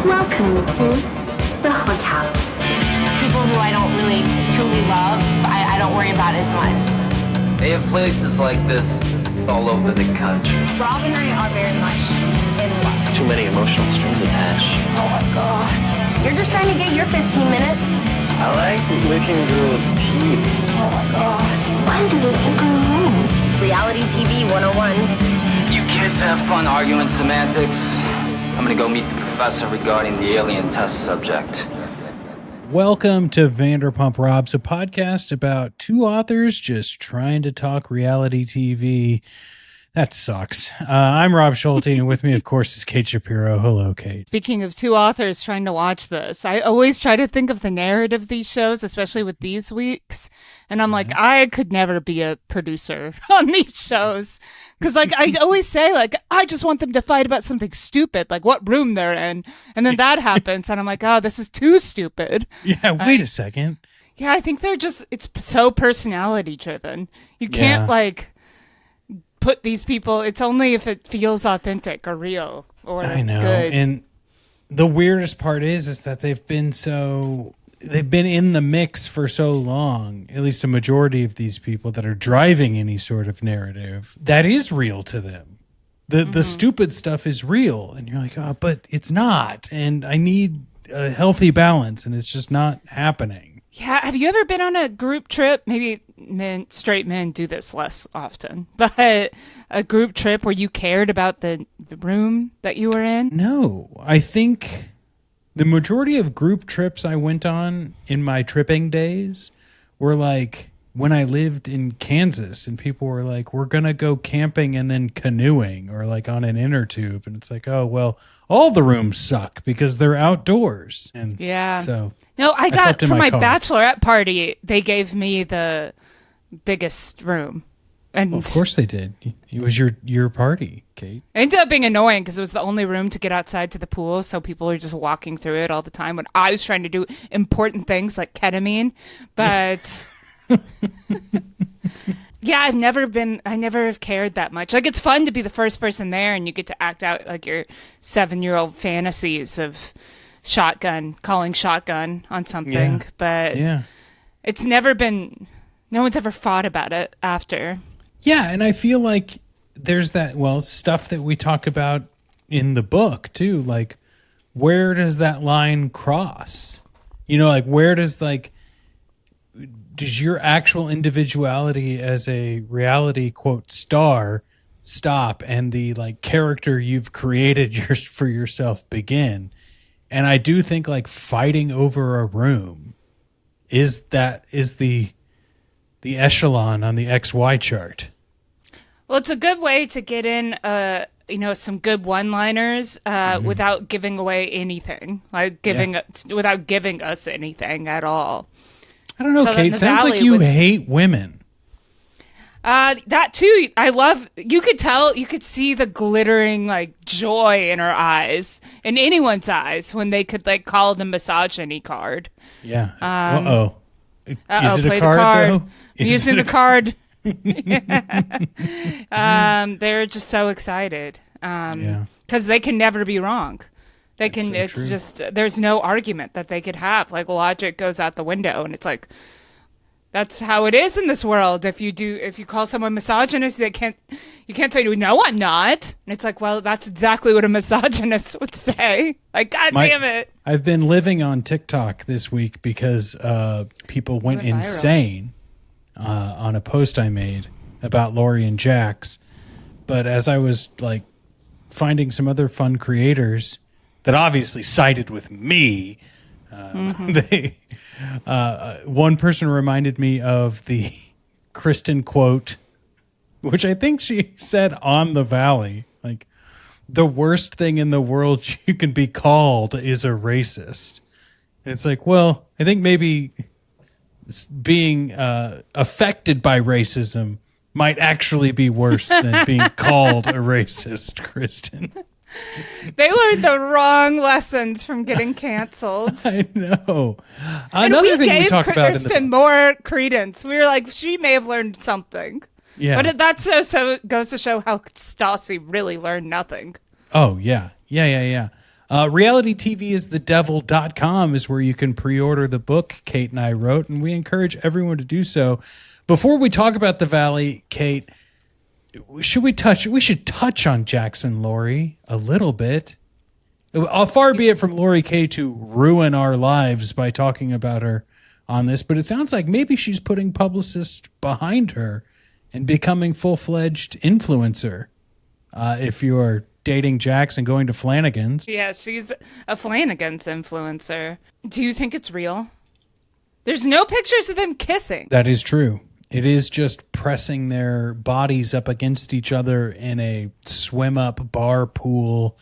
Welcome to the Hot Tubs. People who I don't really truly love, I don't worry about as much. They have places like this all over the country. Rob and I are very much in love. Too many emotional strings attached. Oh my God. You're just trying to get your 15 minutes. I like licking girls' teeth. Oh my God. Why did you go home? Reality TV 101. You kids have fun arguing semantics. I'm gonna go meet the professor regarding the alien test subject. Welcome to Vanderpump Robs, a podcast about two authors just trying to talk reality TV. That sucks. I'm Rob Schulte, and with me, of course, is Kate Shapiro. Hello, Kate. Speaking of two authors trying to watch this, I always try to think of the narrative of these shows, especially with these weeks. And I'm like, I could never be a producer on these shows. Because, like, I always say, like, I just want them to fight about something stupid, like what room they're in. And then that happens, and I'm like, oh, this is too stupid. Yeah, wait a second. Yeah, I think it's so personality driven. You can't, put these people, it's only if it feels authentic or real or I know. good. And the weirdest part is that they've been in the mix for so long, at least a majority of these people that are driving any sort of narrative that is real to them. The stupid stuff is real, and you're like, oh, but it's not, and I need a healthy balance, and it's just not happening. Yeah, have you ever been on a group trip? Maybe straight men do this less often, but a group trip where you cared about the room that you were in? No, I think the majority of group trips I went on in my tripping days were like when I lived in Kansas and people were like, we're going to go camping and then canoeing or like on an inner tube. And it's like, oh, well, all the rooms suck because they're outdoors. And yeah. So no, I got for my car. bachelorette party, they gave me the biggest room. And well, of course they did. It was your party, Kate. It ended up being annoying because it was the only room to get outside to the pool, so people were just walking through it all the time when I was trying to do important things like ketamine. But yeah, I never have cared that much. Like, it's fun to be the first person there and you get to act out like your 7-year-old fantasies of calling shotgun on something. Yeah. But yeah, it's never been, no one's ever fought about it after. Yeah, and I feel like there's that, stuff that we talk about in the book, too. Like, where does that line cross? You know, like, where does your actual individuality as a reality, quote, star stop and the, character you've created for yourself begin? And I do think, fighting over a room is the echelon on the XY chart. Well, it's a good way to get in, some good one-liners without giving away anything, without giving us anything at all. I don't know, so Kate. Sounds like you hate women. That too. I love. You could see the glittering joy in her eyes, in anyone's eyes, when they could call the misogyny card. Yeah. Is it play a card? The card. Though? Using the card. They're just so excited because they can never be wrong. They can. So it's true. Just there's no argument that they could have. Logic goes out the window, and it's like that's how it is in this world. If you call someone misogynist, you can't say no, I'm not. And it's like, well, that's exactly what a misogynist would say. God damn it! I've been living on TikTok this week because people went insane on a post I made about Lori and Jax. But as I was finding some other fun creators that obviously sided with me, one person reminded me of the Kristen quote, which I think she said on the Valley, the worst thing in the world you can be called is a racist. And it's like, well, I think maybe being affected by racism might actually be worse than being called a racist, Kristen. They learned the wrong lessons from getting canceled. I know. Another thing we talk about Kristen more credence. We were like, she may have learned something. Yeah. But that so goes to show how Stassi really learned nothing. Oh, yeah. Yeah. realitytvisthedevil.com is where you can pre-order the book Kate and I wrote, and we encourage everyone to do so. Before we talk about the Valley, Kate, we should touch on Jax and Lori a little bit. Far be it from Lori K to ruin our lives by talking about her on this, but it sounds like maybe she's putting publicists behind her and becoming full-fledged influencer. If you're dating Jax and going to Flanagan's. Yeah, she's a Flanagan's influencer. Do you think it's real? There's no pictures of them kissing. That is true. It is just pressing their bodies up against each other in a swim-up bar pool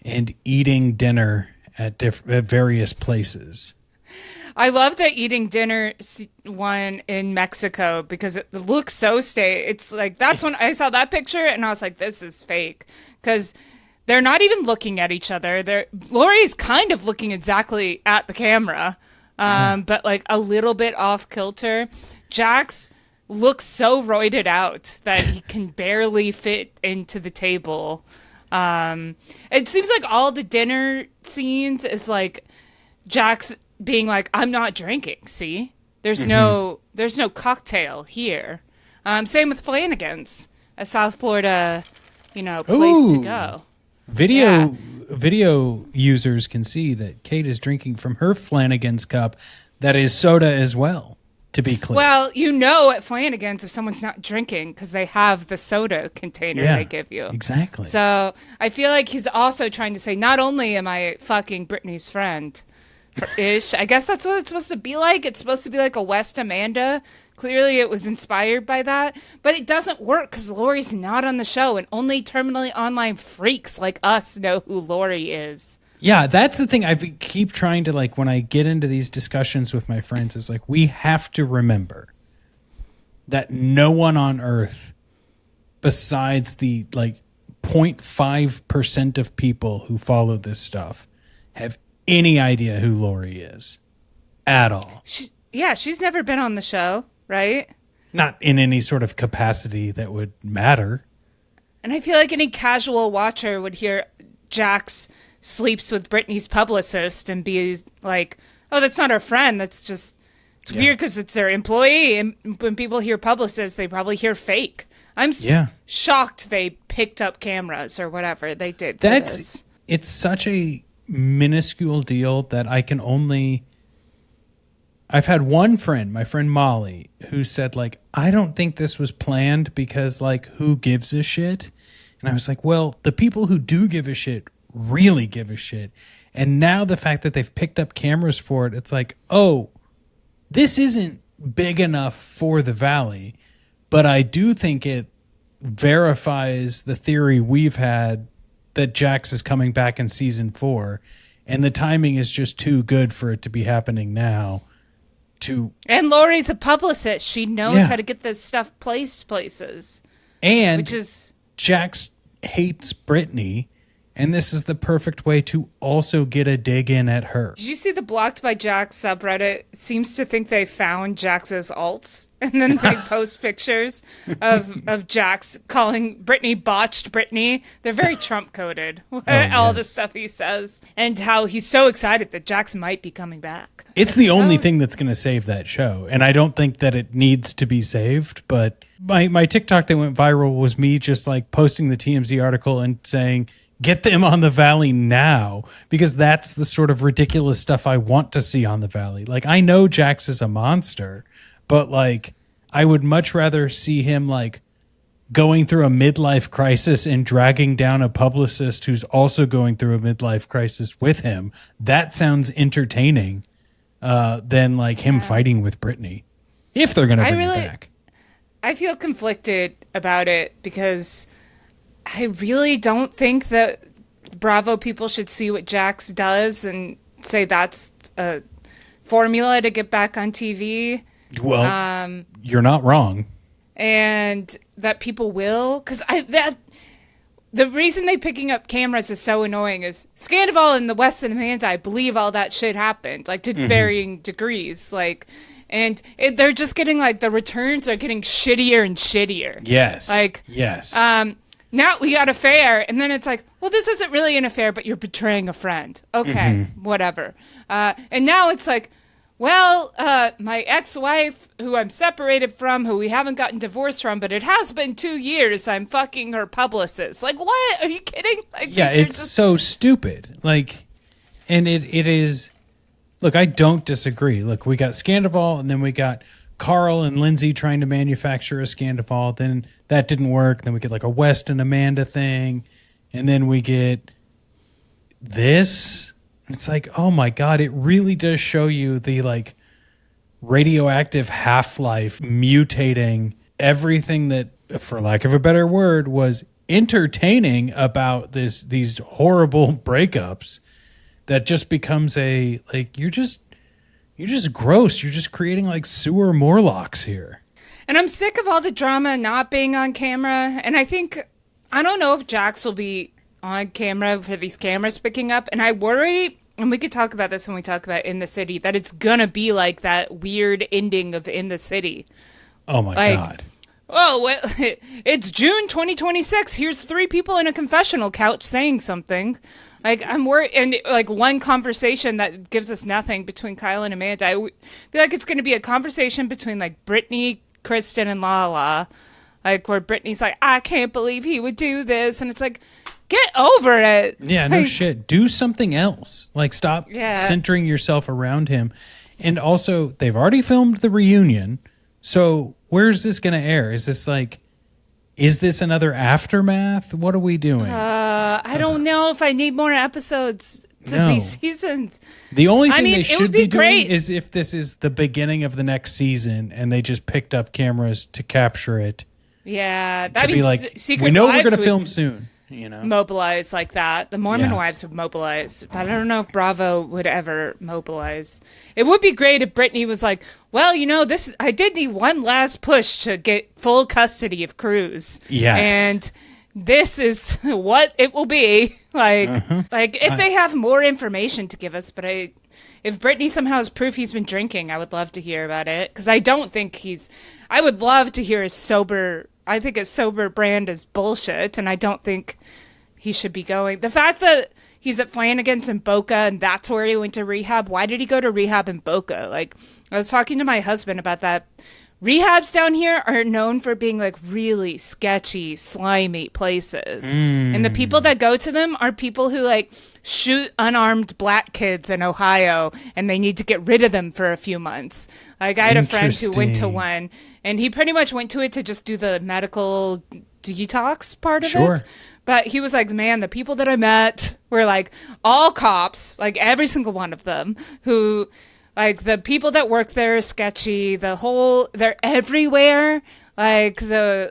and eating dinner at various places. I love the eating dinner one in Mexico because it looks so It's like, that's when I saw that picture and I was like, this is fake. Because they're not even looking at each other. Lori's kind of looking exactly at the camera, but like a little bit off kilter. Jax looks so roided out that he can barely fit into the table. It seems like all the dinner scenes is like Jax being like, I'm not drinking, see? There's no cocktail here. Same with Flanagan's, a South Florida, place to go. Video users can see that Kate is drinking from her Flanagan's cup that is soda as well, to be clear. Well, at Flanagan's if someone's not drinking because they have the soda container they give you. Exactly. So I feel like he's also trying to say, not only am I fucking Brittany's friend, ish. I guess that's what it's supposed to be like. It's supposed to be like a West Amanda. Clearly it was inspired by that. But it doesn't work because Lori's not on the show and only terminally online freaks like us know who Lori is. Yeah, that's the thing. I keep trying to, like, when I get into these discussions with my friends, is like, we have to remember that no one on earth besides the, 0.5% of people who follow this stuff have any idea who Lori is at all. She's never been on the show, right? Not in any sort of capacity that would matter. And I feel like any casual watcher would hear Jax sleeps with Brittany's publicist and be like, oh, that's not our friend. That's just, it's weird because it's their employee. And when people hear publicist, they probably hear fake. I'm shocked they picked up cameras or whatever they did. It's such a minuscule deal that I've had one friend, my friend Molly, who said, I don't think this was planned because, who gives a shit? And I was like, well, the people who do give a shit really give a shit. And now the fact that they've picked up cameras for it, it's like, oh, this isn't big enough for the Valley, but I do think it verifies the theory we've had that Jax is coming back in season 4, and the timing is just too good for it to be happening now. And Lori's a publicist. She knows how to get this stuff placed places. And Jax hates Brittany, and this is the perfect way to also get a dig in at her. Did you see the Blocked by Jax subreddit? It seems to think they found Jax's alts, and then they post pictures of Jax calling Brittany botched Brittany. They're very Trump-coded, all the stuff he says, and how he's so excited that Jax might be coming back. It's the only thing that's going to save that show, and I don't think that it needs to be saved, but my TikTok that went viral was me just posting the TMZ article and saying, get them on the Valley now, because that's the sort of ridiculous stuff I want to see on the Valley. I know Jax is a monster, but I would much rather see him going through a midlife crisis and dragging down a publicist who's also going through a midlife crisis with him. That sounds entertaining than him fighting with Brittany, if they're going to bring it back. I feel conflicted about it because I really don't think that Bravo people should see what Jax does and say that's a formula to get back on TV. Well, you're not wrong. And that people will, because the reason they picking up cameras is so annoying is Scandival and the West and Amanda, I believe all that shit happened, to varying degrees, and they're just getting the returns are getting shittier and shittier. Yes. Yes. now we got a affair, and then it's like, well, this isn't really an affair, but you're betraying a friend. Okay, whatever. And now it's like, well, my ex-wife, who I'm separated from, who we haven't gotten divorced from, but it has been 2 years, I'm fucking her publicist. Like, what? Are you kidding? Like, yeah, it's so stupid. Like, and it is, look, I don't disagree. Look, we got Scandival, and then we got Carl and Lindsay trying to manufacture a Scandival. Then that didn't work. Then we get like a West and Amanda thing. And then we get this. It's like, oh my God, it really does show you the like radioactive half-life mutating everything that, for lack of a better word, was entertaining about these horrible breakups that just becomes a, like, you're just gross. You're just creating like sewer Morlocks here. And I'm sick of all the drama not being on camera. And I don't know if Jax will be on camera for these cameras picking up, and I worry, and we could talk about this when we talk about In the City, that it's gonna be like that weird ending of In the City. Oh my God. Oh, well, it's June 2026. Here's 3 people in a confessional couch saying something. Like, I'm worried, and like one conversation that gives us nothing between Kyle and Amanda. I feel like it's gonna be a conversation between like Brittany, Kristen, and Lala. Like, where Brittany's like, I can't believe he would do this. And it's like, get over it. Yeah, no shit. Do something else. Like, stop centering yourself around him. And also, they've already filmed the reunion. So where's this going to air? Is this like, is this another Aftermath? What are we doing? I don't know if I need more episodes to these seasons. The only thing they should be doing is if this is the beginning of the next season and they just picked up cameras to capture it. Yeah. To be like, we know we're going to film soon. You know, mobilize like that. The Mormon wives would mobilize, but I don't know if Bravo would ever mobilize. It would be great if Brittany was like, well, you know, I did need one last push to get full custody of Cruz. Yes. And this is what it will be. Like, if they have more information to give us, but if Brittany somehow has proof he's been drinking, I would love to hear about it. Because I don't think I would love to hear his sober. I think his sober brand is bullshit, and I don't think he should be going. The fact that he's at Flanagan's in Boca, and that's where he went to rehab. Why did he go to rehab in Boca? Like, I was talking to my husband about that. Rehabs down here are known for being like really sketchy, slimy places. And the people that go to them are people who like shoot unarmed black kids in Ohio, and they need to get rid of them for a few months. Like, I had a friend who went to one, and he pretty much went to it to just do the medical detox part of it. But he was like, man, the people that I met were like all cops, like every single one of them, who... Like, the people that work there are sketchy. They're everywhere. They're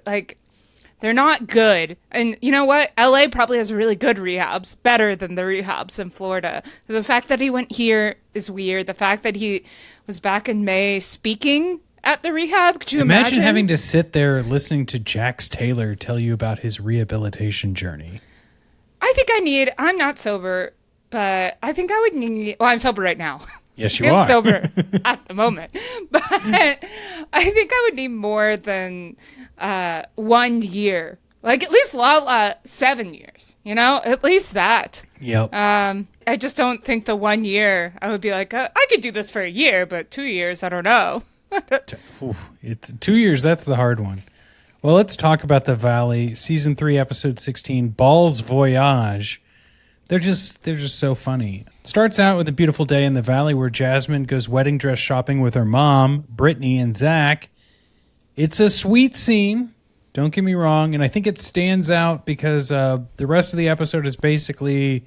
not good. And you know what? LA probably has really good rehabs, better than the rehabs in Florida. The fact that he went here is weird. The fact that he was back in May speaking at the rehab, could you imagine? Imagine having to sit there listening to Jax Taylor tell you about his rehabilitation journey. I'm not sober, but I think I would need, well, I'm sober right now. Yes, you are. I'm sober at the moment. But I think I would need more than 1 year. Like, at least Lala, 7 years. You know? At least that. Yep. I just don't think the 1 year, I would be like, I could do this for a year, but 2 years, I don't know. It's 2 years, that's the hard one. Well, let's talk about The Valley. Season 3, Episode 16, Balls Voyage. They're just so funny. Starts out with a beautiful day in the Valley where Jasmine goes wedding dress shopping with her mom, Brittany, and Zach. It's a sweet scene, don't get me wrong, and I think it stands out because the rest of the episode is basically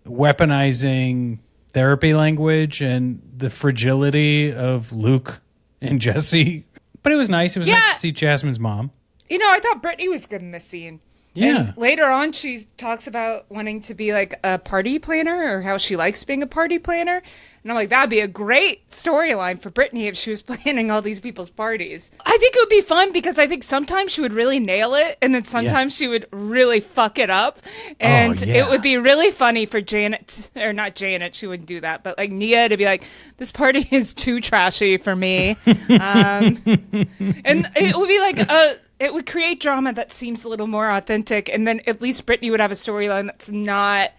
weaponizing therapy language and the fragility of Luke and Jesse. But it was nice. It was nice to see Jasmine's mom. You know, I thought Brittany was good in this scene. Yeah. And later on, she talks about wanting to be like a party planner, or how she likes being a party planner. And I'm like, that'd be a great storyline for Brittany if she was planning all these people's parties. I think it would be fun because I think sometimes she would really nail it, and then sometimes she would really fuck it up. And it would be really funny for Janet, or not Janet, she wouldn't do that, but like Nia to be like, this party is too trashy for me. And it would be like it would create drama that seems a little more authentic, and then at least Brittany would have a storyline that's not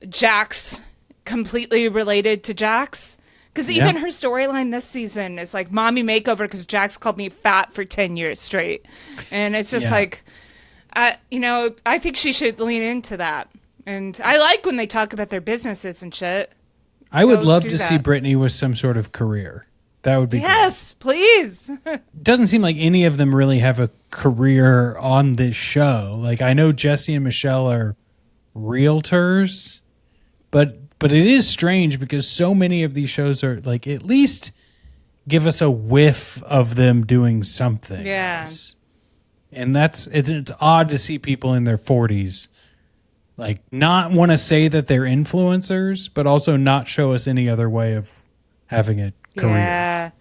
Jax completely related to Jax. Because even her storyline this season is like mommy makeover because Jax called me fat for 10 years straight. And it's just like, I think she should lean into that. And I like when they talk about their businesses and shit. I would love to see Brittany with some sort of career. That would be yes, please. Doesn't seem like any of them really have a career on this show. Like I know Jesse and Michelle are realtors, but it is strange because so many of these shows are like at least give us a whiff of them doing something. Yeah. else. And it's odd to see people in their 40s like not want to say that they're influencers, but also not show us any other way of having a career.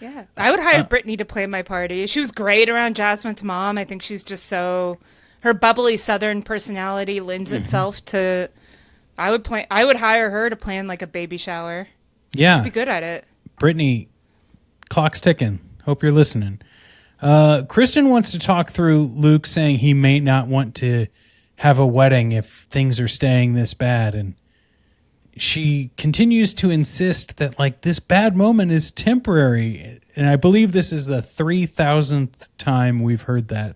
Yeah. I would hire Brittany to play my party. She was great around Jasmine's mom. I think she's just her bubbly Southern personality lends itself to. I would hire her to plan like a baby shower. Yeah. She'd be good at it. Brittany, clock's ticking. Hope you're listening. Kristen wants to talk through Luke saying he may not want to have a wedding if things are staying this bad. And she continues to insist that like this bad moment is temporary. And I believe this is the 3,000th time we've heard that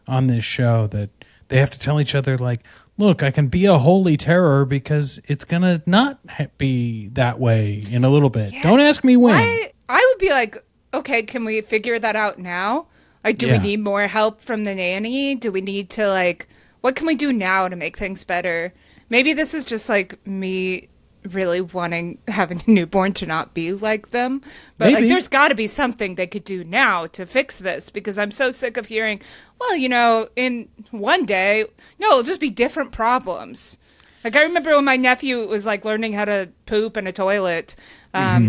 on this show, that they have to tell each other like, look, I can be a holy terror because it's going to not be that way in a little bit. Yeah. Don't ask me when. I would be like, okay, can we figure that out now? Like, do we need more help from the nanny? Do we need to like, what can we do now to make things better? Maybe this is just like me really having a newborn to not be like them. But like, there's got to be something they could do now to fix this because I'm so sick of hearing, well, in one day, no, it'll just be different problems. Like I remember when my nephew was like learning how to poop in a toilet,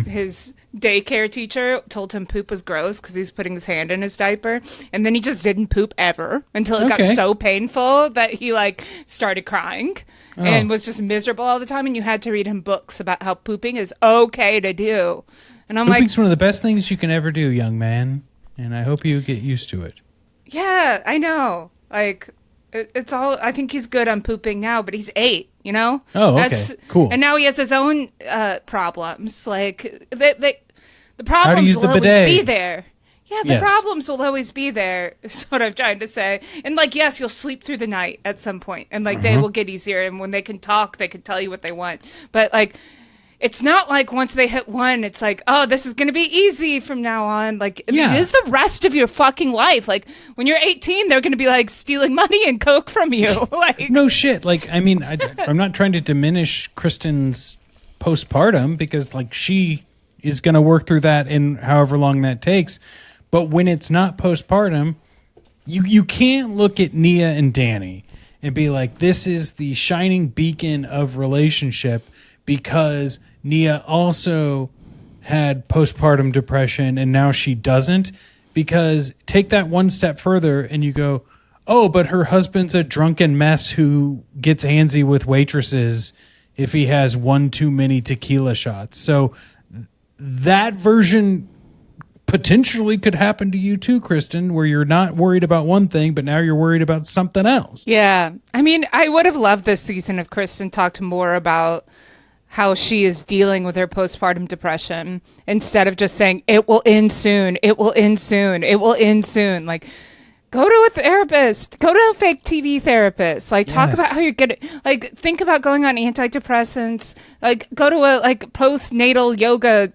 his daycare teacher told him poop was gross because he was putting his hand in his diaper, and then he just didn't poop ever until it got so painful that he like started crying and was just miserable all the time, and you had to read him books about how pooping is okay to do. And I'm Pooping's one of the best things you can ever do, young man, and I hope you get used to it. Yeah, I know. Like it's all. I think he's good on pooping now, but he's 8. Oh, okay, cool. And now he has his own problems. Like the problems will always be there. Yeah, the problems will always be there. Is what I'm trying to say. And like, yes, you'll sleep through the night at some point, and like they will get easier. And when they can talk, they can tell you what they want. But like, it's not like once they hit 1, it's like, oh, this is going to be easy from now on. Like, it is the rest of your fucking life. Like, when you're 18, they're going to be like stealing money and coke from you. Like, no shit. Like, I mean, I'm not trying to diminish Kristen's postpartum because like she is going to work through that in however long that takes. But when it's not postpartum, you can't look at Nia and Danny and be like, this is the shining beacon of relationship because Nia also had postpartum depression and now she doesn't. Because take that one step further and you go, oh, but her husband's a drunken mess who gets antsy with waitresses if he has one too many tequila shots. So that version potentially could happen to you too, Kristen, where you're not worried about one thing, but now you're worried about something else. Yeah. I mean, I would have loved this season if Kristen talked more about how she is dealing with her postpartum depression instead of just saying, it will end soon, it will end soon, it will end soon. Like, go to a therapist, go to a fake TV therapist, like talk about how you're getting, like think about going on antidepressants, like go to a like postnatal yoga,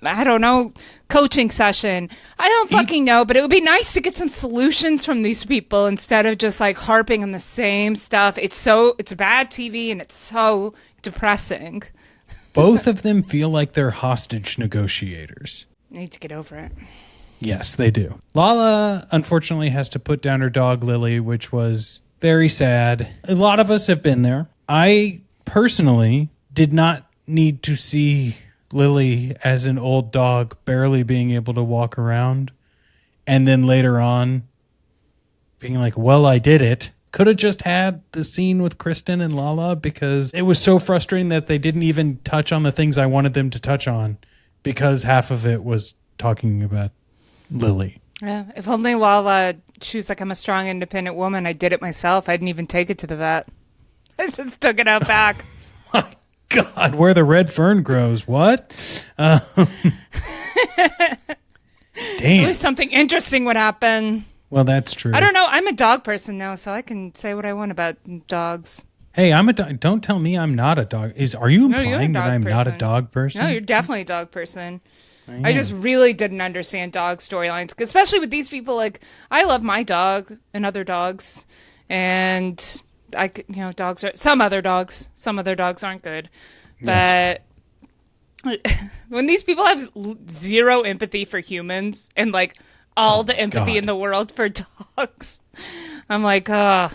I don't know, coaching session. I don't fucking know, but it would be nice to get some solutions from these people instead of just like harping on the same stuff. It's bad TV and it's so depressing. Both of them feel like they're hostage negotiators. Need to get over it. Yes, they do. Lala, unfortunately, has to put down her dog, Lily, which was very sad. A lot of us have been there. I personally did not need to see Lily as an old dog barely being able to walk around. And then later on being like, well, I did it. Could have just had the scene with Kristen and Lala because it was so frustrating that they didn't even touch on the things I wanted them to touch on because half of it was talking about Lily. Yeah, if only Lala, she was like, I'm a strong, independent woman. I did it myself. I didn't even take it to the vet. I just took it out back. My God, where the red fern grows. What? Damn. At least something interesting would happen. Well, that's true. I don't know. I'm a dog person now, so I can say what I want about dogs. Hey, I'm a dog. Don't tell me I'm not a dog. Are you implying that I'm not a dog person? No, you're definitely a dog person. I just really didn't understand dog storylines, especially with these people. Like, I love my dog and other dogs, and dogs are some other dogs aren't good, but when these people have zero empathy for humans and like all the empathy in the world for dogs, I'm like, I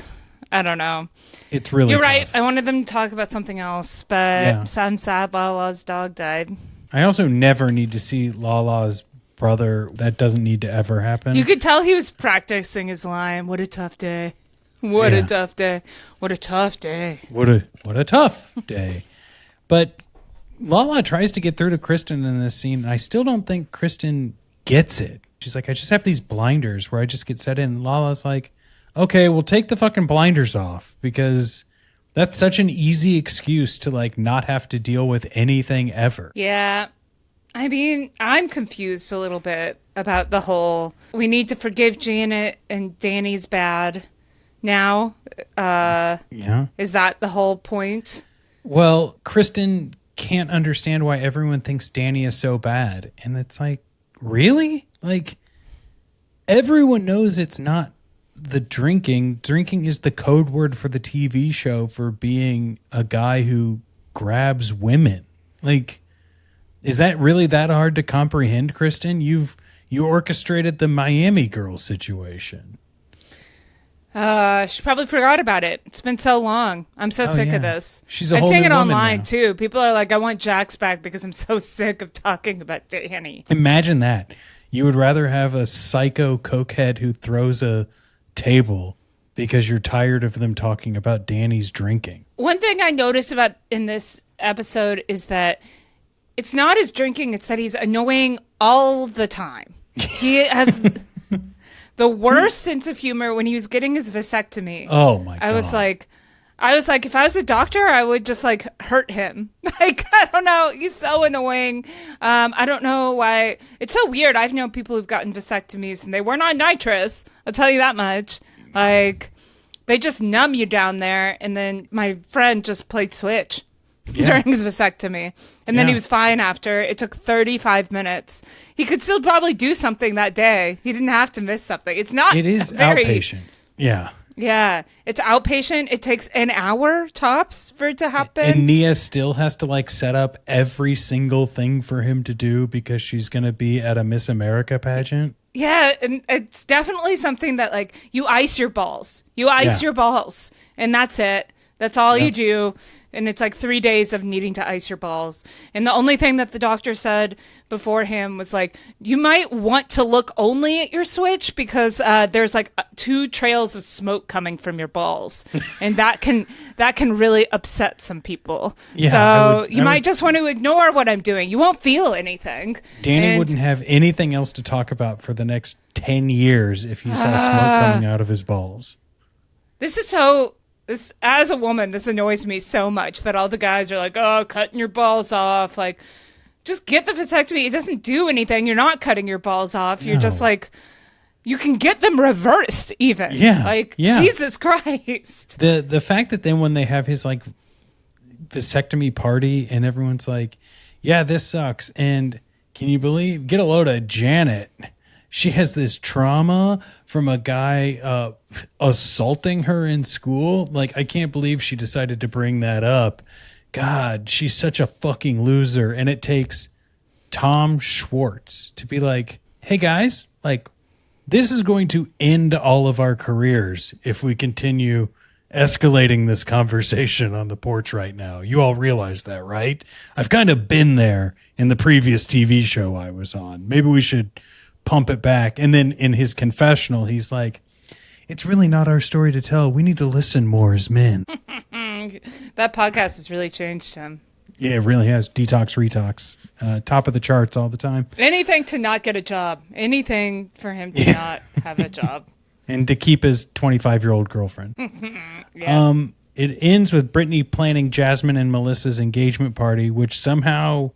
don't know. It's really You're tough. right. I wanted them to talk about something else, but I'm sad Lala's dog died. I also never need to see Lala's brother. That doesn't need to ever happen. You could tell he was practicing his line. What a tough day. What a tough day. What a tough day. What a tough day. But Lala tries to get through to Kristen in this scene. I still don't think Kristen gets it. She's like, I just have these blinders where I just get set in. And Lala's like, okay, well, take the fucking blinders off, because that's such an easy excuse to like not have to deal with anything ever. Yeah. I mean, I'm confused a little bit about the whole, we need to forgive Janet and Danny's bad now. Yeah. Is that the whole point? Well, Kristen can't understand why everyone thinks Danny is so bad. And it's like, really? Like, everyone knows it's not the drinking. Drinking is the code word for the TV show for being a guy who grabs women. Like, is that really that hard to comprehend, Kristen? You orchestrated the Miami girl situation. She probably forgot about it. It's been so long. I'm so sick of this. She's a I'm whole seeing new it woman online now. too. People are like, I want Jax back because I'm so sick of talking about Danny. Imagine that. You would rather have a psycho cokehead who throws a table because you're tired of them talking about Danny's drinking. One thing I noticed about in this episode is that it's not his drinking, it's that he's annoying all the time. He has the worst sense of humor when he was getting his vasectomy. Oh my God. I was like, if I was a doctor, I would just like hurt him. Like, I don't know. He's so annoying. I don't know why. It's so weird. I've known people who've gotten vasectomies and they weren't on nitrous. I'll tell you that much. Like, they just numb you down there. And then my friend just played Switch during his vasectomy. And then he was fine after. It took 35 minutes. He could still probably do something that day. He didn't have to miss something. It is outpatient. Yeah. Yeah, it's outpatient. It takes an hour tops for it to happen. And Nia still has to like set up every single thing for him to do because she's going to be at a Miss America pageant. Yeah, and it's definitely something that like you ice your balls. You ice your balls, and that's it. That's all you do. And it's like 3 days of needing to ice your balls. And the only thing that the doctor said before him was like, you might want to look only at your Switch because there's like 2 trails of smoke coming from your balls. And that can really upset some people. Yeah, so you might just want to ignore what I'm doing. You won't feel anything. Danny wouldn't have anything else to talk about for the next 10 years if he saw smoke coming out of his balls. As a woman, this annoys me so much that all the guys are like, oh, cutting your balls off. Like, just get the vasectomy. It doesn't do anything. You're not cutting your balls off. You're just like, you can get them reversed even. Yeah. Like, Jesus Christ. The fact that then when they have his like vasectomy party and everyone's like, yeah, this sucks. And can you believe, get a load of Janet. She has this trauma from a guy assaulting her in school. Like, I can't believe she decided to bring that up. God, she's such a fucking loser. And it takes Tom Schwartz to be like, hey guys, like, this is going to end all of our careers if we continue escalating this conversation on the porch right now. You all realize that, right? I've kind of been there in the previous TV show I was on. Maybe we should pump it back. And then in his confessional, he's like, it's really not our story to tell. We need to listen more as men. That podcast has really changed him. Yeah, it really has. Detox, retox. Top of the charts all the time. Anything to not get a job. Anything for him to not have a job. And to keep his 25-year-old girlfriend. Yeah. It ends with Brittany planning Jasmine and Melissa's engagement party, which somehow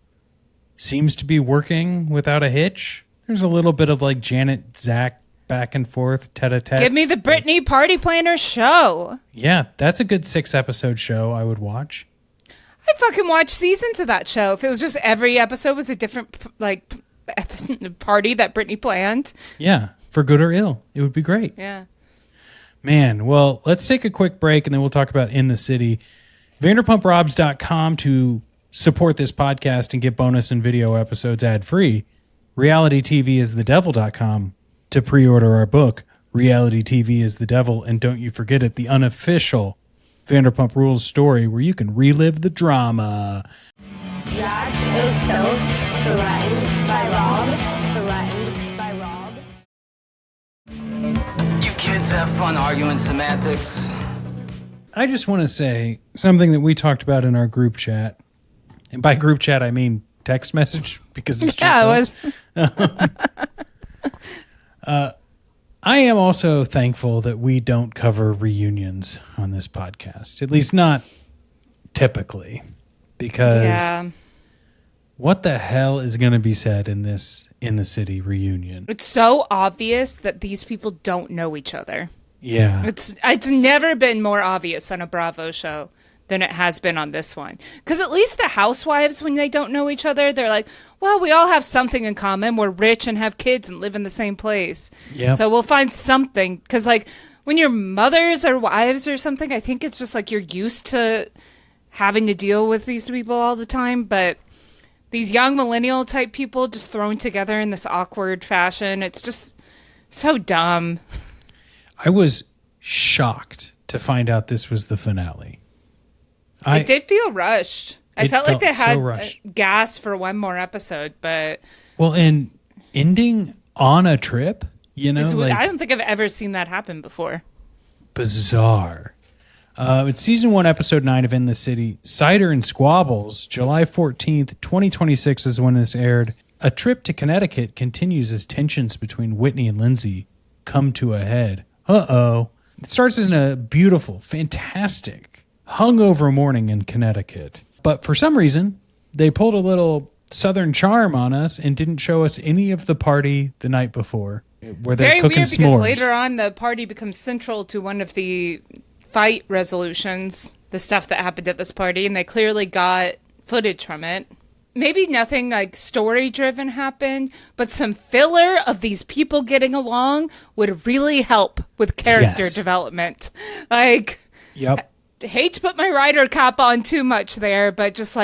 seems to be working without a hitch. There's a little bit of like Janet, Zach back and forth, tete-a-tete. Give me the Brittany Party Planner show. Yeah, that's a good 6-episode show I would watch. I'd fucking watch seasons of that show. If it was just every episode was a different party that Brittany planned. Yeah, for good or ill. It would be great. Yeah. Man, well, let's take a quick break and then we'll talk about In the City. VanderpumpRobs.com to support this podcast and get bonus and video episodes ad-free. RealityTVIsTheDevil.com to pre-order our book, Reality TV is the Devil, and don't you forget it, the unofficial Vanderpump Rules story where you can relive the drama. Jax is so threatened by Rob. Threatened by Rob. You kids have fun arguing semantics. I just want to say something that we talked about in our group chat. And by group chat, I mean text message because it's just us. I am also thankful that we don't cover reunions on this podcast, at least not typically, because what the hell is going to be said in this In the City reunion? It's so obvious that these people don't know each other. Yeah. It's never been more obvious on a Bravo show than it has been on this one. Because at least the housewives, when they don't know each other, they're like, well, we all have something in common. We're rich and have kids and live in the same place. Yep. So we'll find something. Because like when you're mothers or wives or something, I think it's just like you're used to having to deal with these people all the time. But these young millennial type people just thrown together in this awkward fashion, it's just so dumb. I was shocked to find out this was the finale. It did feel rushed. I felt like they had so gas for one more episode, but... Well, and ending on a trip, you know? Like, I don't think I've ever seen that happen before. Bizarre. It's season 1, episode 9 of In the City. Cider and Squabbles, July 14th, 2026 is when this aired. A trip to Connecticut continues as tensions between Whitney and Lindsay come to a head. Uh-oh. It starts in a beautiful, fantastic, hungover morning in Connecticut. But for some reason, they pulled a little Southern charm on us and didn't show us any of the party the night before where they're Very cooking weird s'mores. because later on the party becomes central to one of the fight resolutions, the stuff that happened at this party, and they clearly got footage from it. Maybe nothing like story driven happened, but some filler of these people getting along would really help with character development. Like, Yep. I hate to put my writer cap on too much there, but just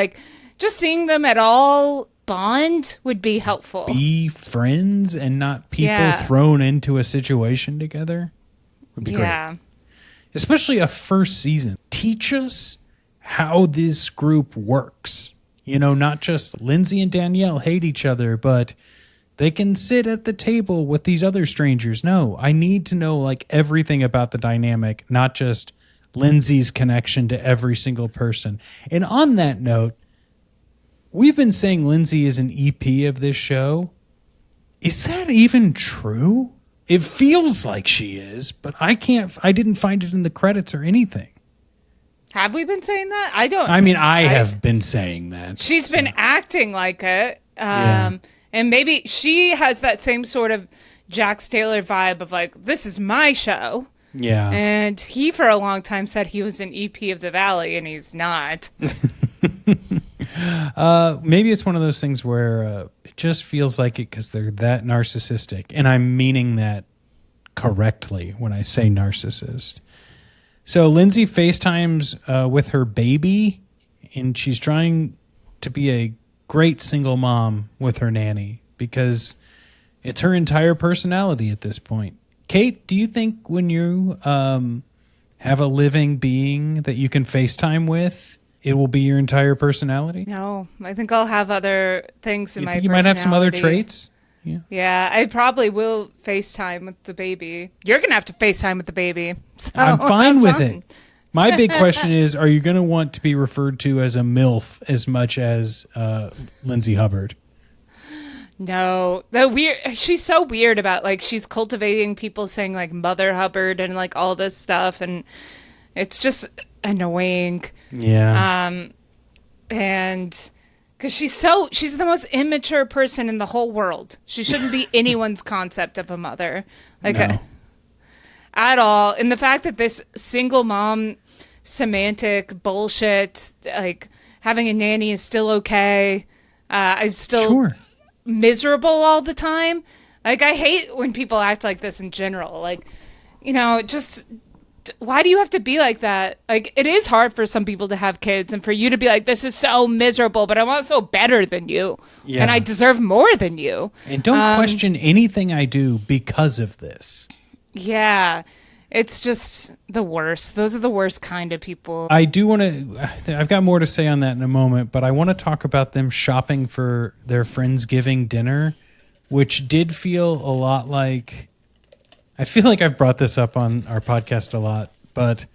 seeing them at all bond would be helpful. Be friends and not people thrown into a situation together would be great. Especially a first season. Teach us how this group works. You know, not just Lindsay and Danielle hate each other, but they can sit at the table with these other strangers. No, I need to know like everything about the dynamic, not just Lindsay's connection to every single person. And on that note, we've been saying Lindsay is an EP of this show. Is that even true? It feels like she is, but I didn't find it in the credits or anything. Have we been saying that? I have been saying that. She's been acting like it. And maybe she has that same sort of Jax Taylor vibe of like, this is my show. Yeah. And he, for a long time, said he was an EP of the Valley, and he's not. Maybe it's one of those things where it just feels like it because they're that narcissistic. And I'm meaning that correctly when I say narcissist. So Lindsay FaceTimes with her baby, and she's trying to be a great single mom with her nanny because it's her entire personality at this point. Kate, do you think when you have a living being that you can FaceTime with, it will be your entire personality? No, I think I'll have other things in my personality. You might have some other traits? Yeah, I probably will FaceTime with the baby. You're going to have to FaceTime with the baby. So I'm fine with it. My big question is, are you going to want to be referred to as a MILF as much as Lindsay Hubbard? No, she's so weird about like she's cultivating people saying like Mother Hubbard and like all this stuff, and it's just annoying. Yeah. And because she's the most immature person in the whole world. She shouldn't be anyone's concept of a mother, like at all. And the fact that this single mom semantic bullshit, like having a nanny is still okay. I'm still miserable all the time. Like, I hate when people act like this in general. Like, just why do you have to be like that? Like, it is hard for some people to have kids and for you to be like, this is so miserable, but I'm also better than you. Yeah. And I deserve more than you. And don't question anything I do because of this. Yeah. It's just the worst. Those are the worst kind of people. I do want to, I've got more to say on that in a moment, but I want to talk about them shopping for their Friendsgiving dinner, which did feel a lot like, I feel like I've brought this up on our podcast a lot, but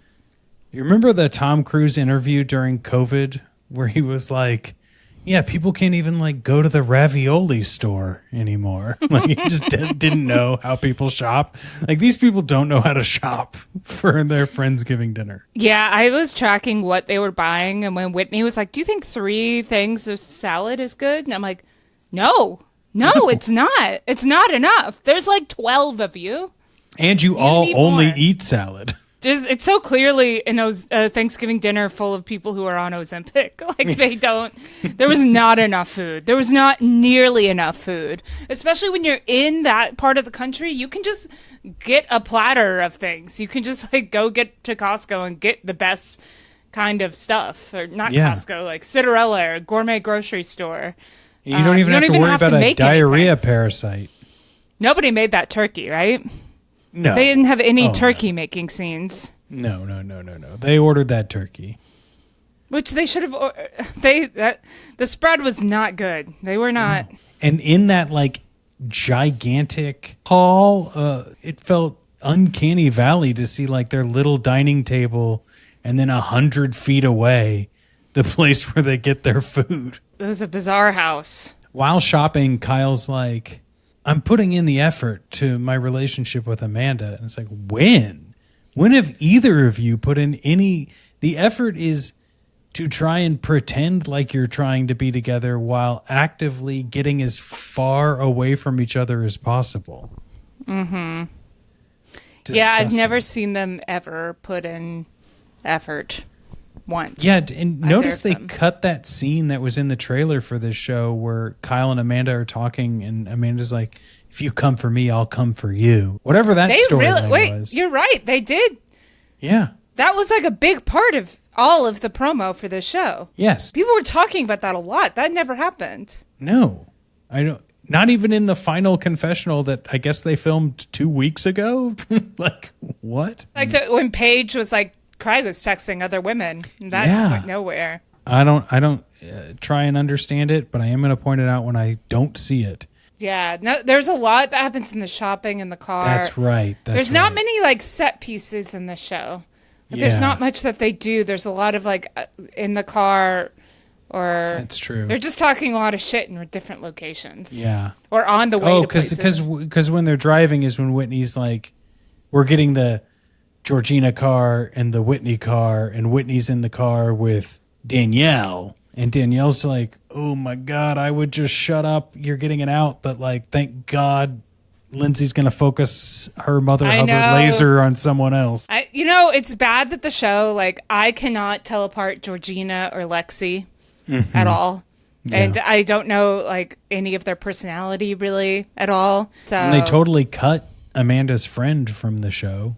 you remember the Tom Cruise interview during COVID where he was like, yeah, people can't even like go to the ravioli store anymore. Like he just didn't know how people shop. Like these people don't know how to shop for their Friendsgiving dinner. Yeah, I was tracking what they were buying, and when Whitney was like, "Do you think 3 things of salad is good?" And I'm like, "No, it's not. It's not enough. There's like 12 of you, and you all only eat salad." It's so clearly in a Thanksgiving dinner full of people who are on Ozempic. Like there was not enough food. There was not nearly enough food. Especially when you're in that part of the country, you can just get a platter of things. You can just like go get to Costco and get the best kind of stuff. Or not Costco, like Citarella or Gourmet Grocery Store. You don't even have to worry about a diarrhea parasite. Nobody made that turkey, right? No. They didn't have any turkey making scenes. No. They ordered that turkey. Which they should have. The spread was not good. They were not. No. And in that like gigantic hall, it felt uncanny valley to see like their little dining table and then 100 feet away, the place where they get their food. It was a bizarre house. While shopping, Kyle's like, I'm putting in the effort to my relationship with Amanda. And it's like, when? When have either of you put in any... The effort is to try and pretend like you're trying to be together while actively getting as far away from each other as possible. Mm-hmm. Disgusting. Yeah, I've never seen them ever put in effort once. Yeah, and notice they cut that scene that was in the trailer for this show where Kyle and Amanda are talking, and Amanda's like, if you come for me, I'll come for you. Whatever that storyline was. You're right. They did. Yeah. That was like a big part of all of the promo for this show. Yes. People were talking about that a lot. That never happened. No. I don't. Not even in the final confessional that I guess they filmed 2 weeks ago. Like, what? Like when Paige was like, Craig was texting other women. And that just went nowhere. I don't try and understand it, but I am going to point it out when I don't see it. Yeah, no, there's a lot that happens in the shopping in the car. That's right. There's not many like set pieces in the show. There's not much that they do. There's a lot of like in the car, or that's true. They're just talking a lot of shit in different locations. Yeah, or on the way. Oh, because when they're driving is when Whitney's like, we're getting the Georgina car and the Whitney car, and Whitney's in the car with Danielle, and Danielle's like, oh my God, I would just shut up. You're getting it out, but like, thank God Lindsay's going to focus her Mother Hubbard laser on someone else. It's bad that the show, like, I cannot tell apart Georgina or Lexi at all. Yeah. And I don't know, like, any of their personality really at all. So and they totally cut Amanda's friend from the show,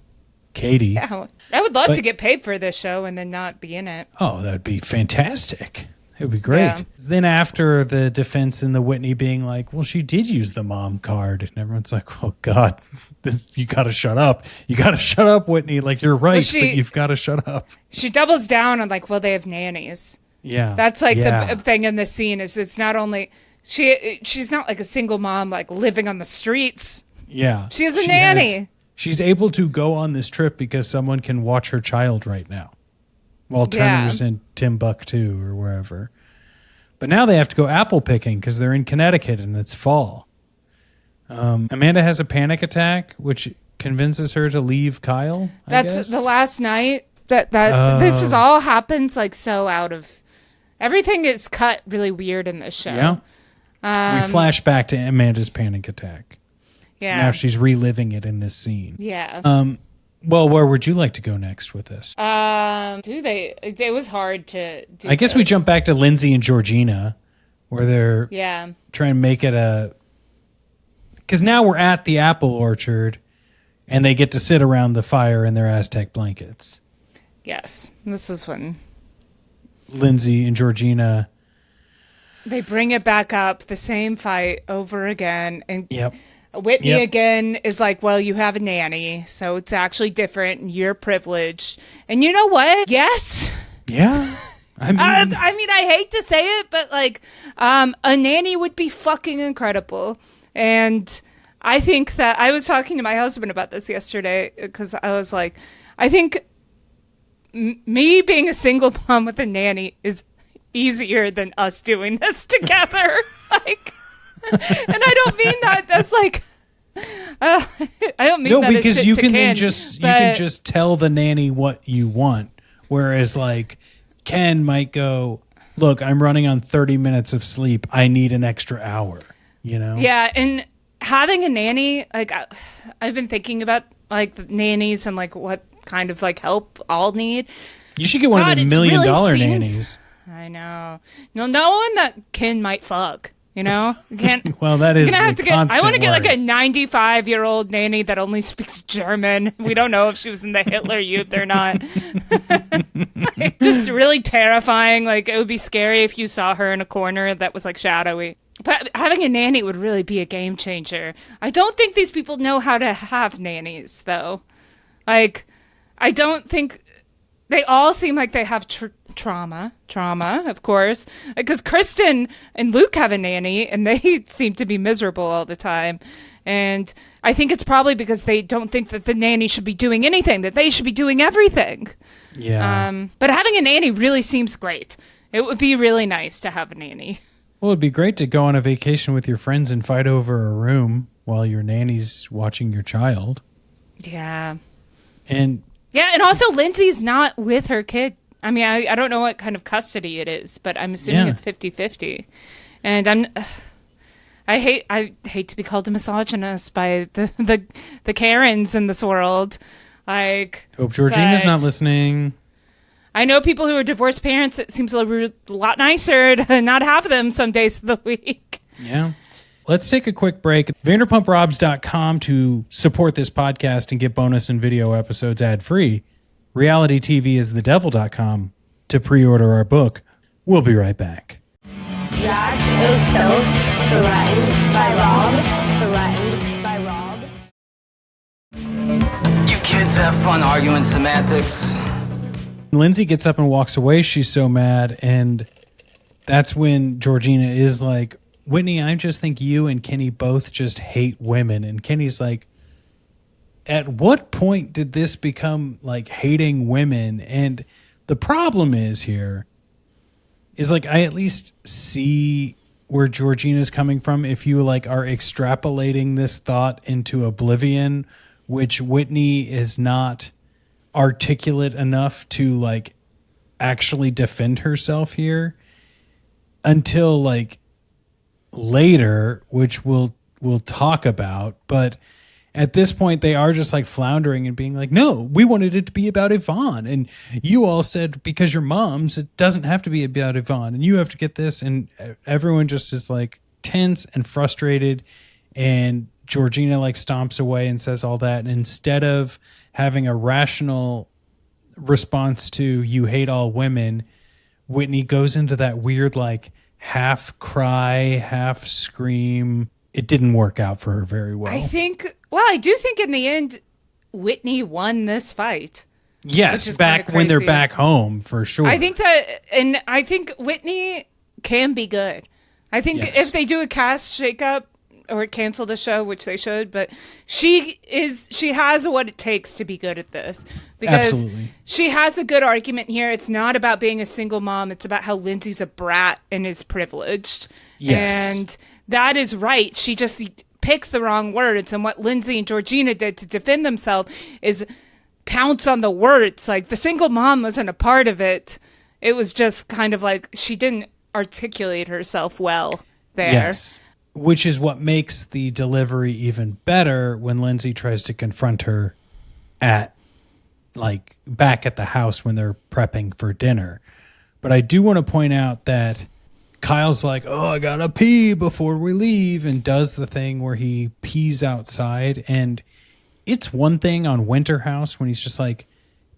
Katie. Yeah, I would love to get paid for this show and then not be in it. Oh, that would be fantastic. It would be great. Yeah. Then after the defense and the Whitney being like, well, she did use the mom card. And everyone's like, oh, God, you got to shut up. You got to shut up, Whitney. Like, you're right, but you've got to shut up. She doubles down on like, well, they have nannies. Yeah. That's like the thing in the scene is it's not only, she's not like a single mom like living on the streets. Yeah. She has a nanny. She's able to go on this trip because someone can watch her child right now. while Turner's in Timbuktu or wherever. But now they have to go apple picking because they're in Connecticut and it's fall. Amanda has a panic attack, which convinces her to leave Kyle. That's the last night that this is all happens like so out of everything is cut really weird in this show. Yeah. We flash back to Amanda's panic attack. Yeah. Now she's reliving it in this scene. Yeah. Well, where would you like to go next with this? It was hard to do. I guess we jump back to Lindsay and Georgina, where they're trying to make it because now we're at the apple orchard, and they get to sit around the fire in their Aztec blankets. Yes, this is when Lindsay and Georgina. They bring it back up, the same fight over again, and Yep. Whitney again is like, well, you have a nanny, so it's actually different, and you're privileged. And you know what? Yes. Yeah. I mean, I hate to say it, but like, a nanny would be fucking incredible. And I think that I was talking to my husband about this yesterday because I was like, I think me being a single mom with a nanny is easier than us doing this together. Like. And I don't mean that that's like I don't mean that because as you shit to can Ken, you can just tell the nanny what you want, whereas like Ken might go, look, I'm running on 30 minutes of sleep, I need an extra hour, you know. Yeah. And having a nanny, like I've been thinking about like the nannies and like what kind of like help all need. You should get one of the $1 million nannies. I know. No one that Ken might fuck. You know, you can't. Well, that is. I want to get like worry. a 95-year-old nanny that only speaks German. We don't know if she was in the Hitler Youth or not. Like, just really terrifying. Like it would be scary if you saw her in a corner that was like shadowy. But having a nanny would really be a game changer. I don't think these people know how to have nannies, though. Like, I don't think they all seem like they have trauma, of course, because Kristen and Luke have a nanny and they seem to be miserable all the time. And I think it's probably because they don't think that the nanny should be doing anything, that they should be doing everything. Yeah. But having a nanny really seems great. It would be really nice to have a nanny. Well, it'd be great to go on a vacation with your friends and fight over a room while your nanny's watching your child. Yeah. And also Lindsay's not with her kid. I mean, I don't know what kind of custody it is, but I'm assuming it's 50-50. And I hate to be called a misogynist by the Karens in this world. Like, hope Georgina's not listening. I know people who are divorced parents. It seems a lot nicer to not have them some days of the week. Yeah. Let's take a quick break. VanderpumpRobs.com to support this podcast and get bonus and video episodes ad-free. RealityTVIsTheDevil.com to pre-order our book. We'll be right back. Jax is so threatened by Rob. You kids have fun arguing semantics. Lindsay gets up and walks away. She's so mad. And that's when Georgina is like, Whitney, I just think you and Kenny both just hate women. And Kenny's like, at what point did this become like hating women? And the problem is here is like, I at least see where Georgina's coming from. If you like are extrapolating this thought into oblivion, which Whitney is not articulate enough to like actually defend herself here until like later, which we'll talk about. But at this point, they are just like floundering and being like, no, we wanted it to be about Yvonne. And you all said, because you're moms, it doesn't have to be about Yvonne. And you have to get this. And everyone just is like tense and frustrated. And Georgina like stomps away and says all that. And instead of having a rational response to you hate all women, Whitney goes into that weird like half cry, half scream. It didn't work out for her very well. I do think in the end, Whitney won this fight. Yes, back when they're back home, for sure. I think that, and I think Whitney can be good. I think if they do a cast shakeup, or cancel the show, which they should, but she has what it takes to be good at this, because Absolutely. She has a good argument here. It's not about being a single mom. It's about how Lindsay's a brat and is privileged. Yes. And that is right. She just picked the wrong words. And what Lindsay and Georgina did to defend themselves is pounce on the words. Like, the single mom wasn't a part of it. It was just kind of like she didn't articulate herself well there. Yes. Which is what makes the delivery even better when Lindsay tries to confront her at, like, back at the house when they're prepping for dinner. But I do want to point out that Kyle's like, oh, I gotta pee before we leave, and does the thing where he pees outside. And it's one thing on Winter House when he's just like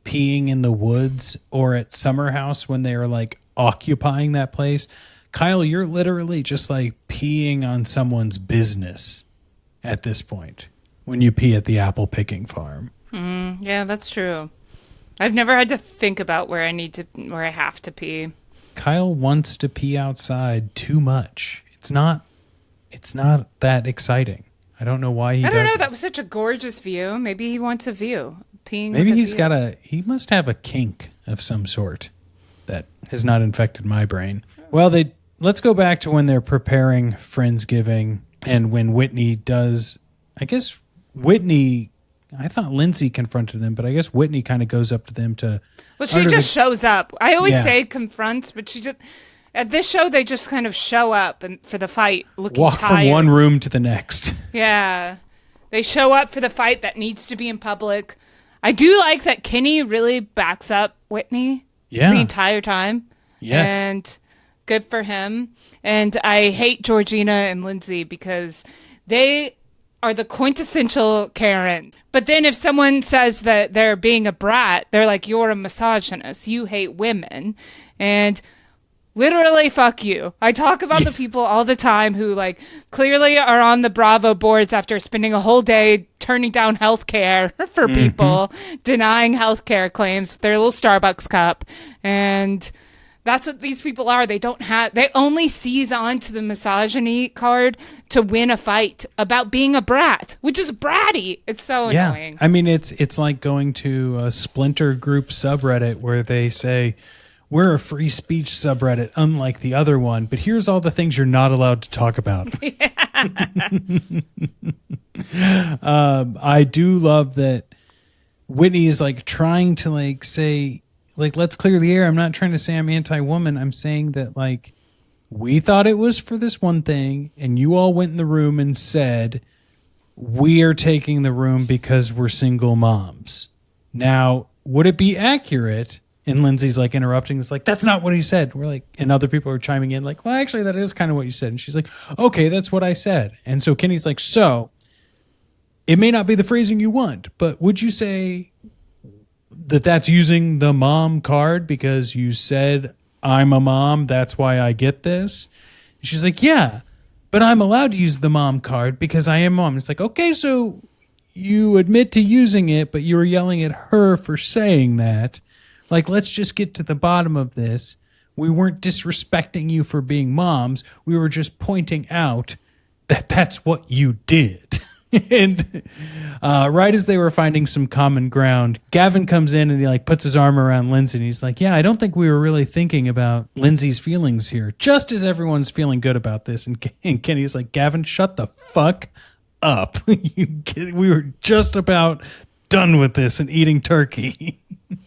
peeing in the woods, or at Summer House when they are like occupying that place. Kyle, you're literally just like peeing on someone's business at this point when you pee at the apple picking farm. Yeah, that's true. I've never had to think about where I have to pee. Kyle wants to pee outside too much. It's not that exciting. I don't know why he does. I don't know. It. That was such a gorgeous view. Maybe he wants a view. Peeing. Maybe with a he's view. he must have a kink of some sort that has not infected my brain. Well, let's go back to when they're preparing Friendsgiving, and when Whitney does, I thought Lindsay confronted him, but I guess Whitney kind of goes up to them to. Well, she just shows up. I always say confronts, but she just at this show they just kind of show up and for the fight, looking walk tired. From one room to the next. Yeah, they show up for the fight that needs to be in public. I do like that Kenny really backs up Whitney the entire time. Yes, and good for him. And I hate Georgina and Lindsay because they are the quintessential Karen. But then if someone says that they're being a brat, they're like, you're a misogynist. You hate women. And literally, fuck you. I talk about the people all the time who like clearly are on the Bravo boards after spending a whole day turning down health care for people, denying health care claims with their little Starbucks cup. And that's what these people are. They only seize onto the misogyny card to win a fight about being a brat, which is bratty. It's so annoying. I mean, it's like going to a splinter group subreddit where they say, we're a free speech subreddit, unlike the other one, but here's all the things you're not allowed to talk about. I do love that Whitney is like trying to like say, like, let's clear the air. I'm not trying to say I'm anti-woman. I'm saying that, like, we thought it was for this one thing, and you all went in the room and said, we are taking the room because we're single moms. Now, would it be accurate? And Lindsay's, like, interrupting. It's like, that's not what he said. We're like, and other people are chiming in, like, well, actually, that is kind of what you said. And she's like, okay, that's what I said. And so Kenny's like, so, it may not be the phrasing you want, but would you say that's using the mom card because you said I'm a mom, that's why I get this? And she's like, yeah, but I'm allowed to use the mom card because I am a mom. It's like, okay, so you admit to using it, but you were yelling at her for saying that. Like, let's just get to the bottom of this. We weren't disrespecting you for being moms. We were just pointing out that that's what you did. And right as they were finding some common ground, Gavin comes in and he like puts his arm around Lindsay and he's like, yeah, I don't think we were really thinking about Lindsay's feelings here, just as everyone's feeling good about this. And Kenny's like, Gavin, shut the fuck up. We were just about done with this and eating turkey.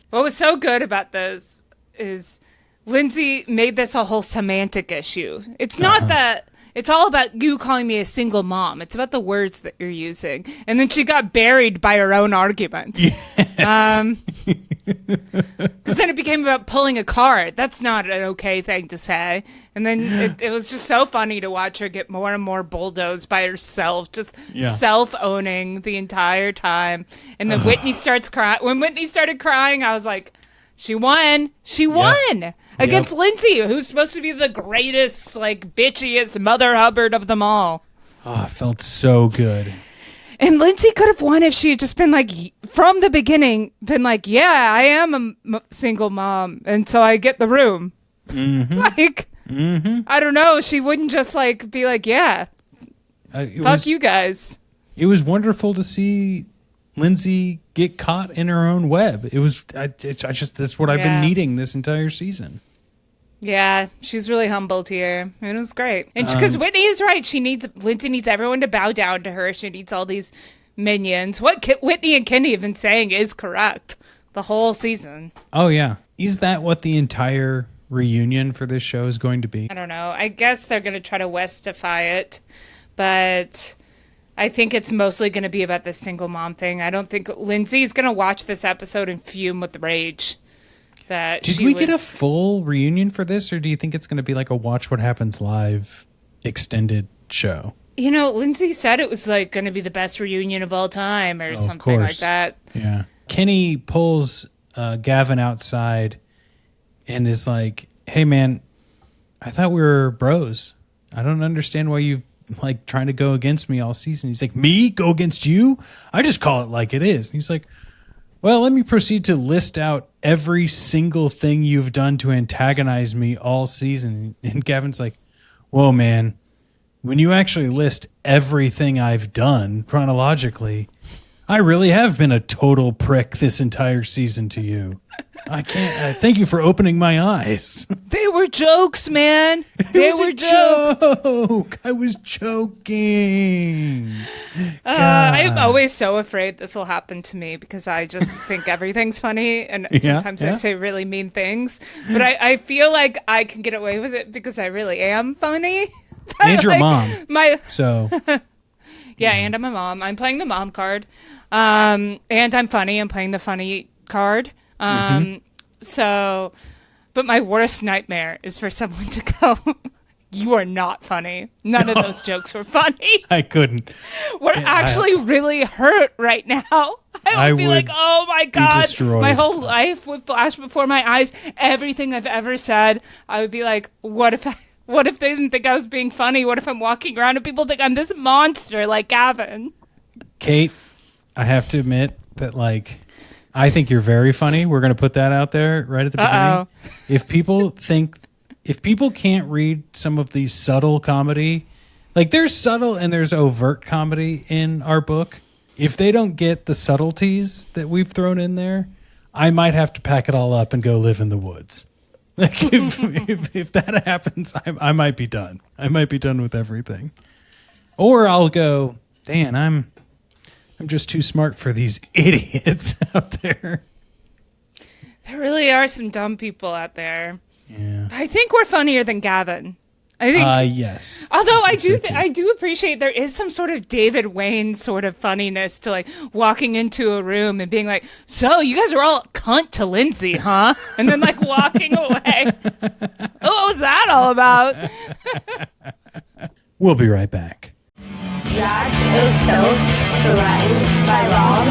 What was so good about this is Lindsay made this a whole semantic issue. It's not that it's all about you calling me a single mom. It's about the words that you're using. And then she got buried by her own argument. Yes. Because then it became about pulling a card. That's not an okay thing to say. And then it was just so funny to watch her get more and more bulldozed by herself, just self-owning the entire time. And then Whitney starts crying. When Whitney started crying, I was like, she won. She won against Lindsay, who's supposed to be the greatest, like, bitchiest Mother Hubbard of them all. Oh, it felt so good. And Lindsay could have won if she had just been like, from the beginning, been like, yeah, I am a single mom, and so I get the room. Mm-hmm. Like, I don't know. She wouldn't just like be like, yeah, Fuck you guys. It was wonderful to see Lindsay get caught in her own web. That's what I've been needing this entire season. Yeah, she's really humbled here. It was great. And because Whitney is right. Lindsay needs everyone to bow down to her. She needs all these minions. What Whitney and Kenny have been saying is correct the whole season. Oh, yeah. Is that what the entire reunion for this show is going to be? I don't know. I guess they're going to try to Westify it, but I think it's mostly going to be about this single mom thing. I don't think Lindsay's going to watch this episode and fume with rage. Did we get a full reunion for this, or do you think it's going to be like a Watch What Happens Live extended show? You know, Lindsay said it was like going to be the best reunion of all time or something like that. Yeah. Kenny pulls Gavin outside and is like, hey, man, I thought we were bros. I don't understand why you've like trying to go against me all season. He's like, me? Go against you? I just call it like it is. And he's like, well, let me proceed to list out every single thing you've done to antagonize me all season. And Gavin's like, whoa, man, when you actually list everything I've done chronologically, I really have been a total prick this entire season to you. I can't. Thank you for opening my eyes. They were jokes, man. They were jokes. Joke. I was joking. I'm always so afraid this will happen to me because I just think everything's funny, and sometimes I say really mean things. But I feel like I can get away with it because I really am funny. And your mom. So. Yeah, and I'm a mom. I'm playing the mom card. And I'm funny. I'm playing the funny card. So, but my worst nightmare is for someone to go, you are not funny. None of those jokes were funny. I couldn't. We're actually really hurt right now. I would be like, oh my God, my whole life would flash before my eyes. Everything I've ever said, I would be like, what if they didn't think I was being funny? What if I'm walking around and people think I'm this monster like Gavin? Kate, I have to admit that, like, I think you're very funny. We're going to put that out there right at the beginning. If people can't read some of the subtle comedy, like there's subtle and there's overt comedy in our book. If they don't get the subtleties that we've thrown in there, I might have to pack it all up and go live in the woods. Like if that happens, I might be done. I might be done with everything. Or I'll go, Dan, I'm just too smart for these idiots out there. There really are some dumb people out there. Yeah. I think we're funnier than Gavin. I think. Yes. Although I do appreciate there is some sort of David Wayne sort of funniness to like walking into a room and being like, so you guys are all cunt to Lindsay, huh? And then like walking away. What was that all about? We'll be right back. Jax is so threatened by Rob.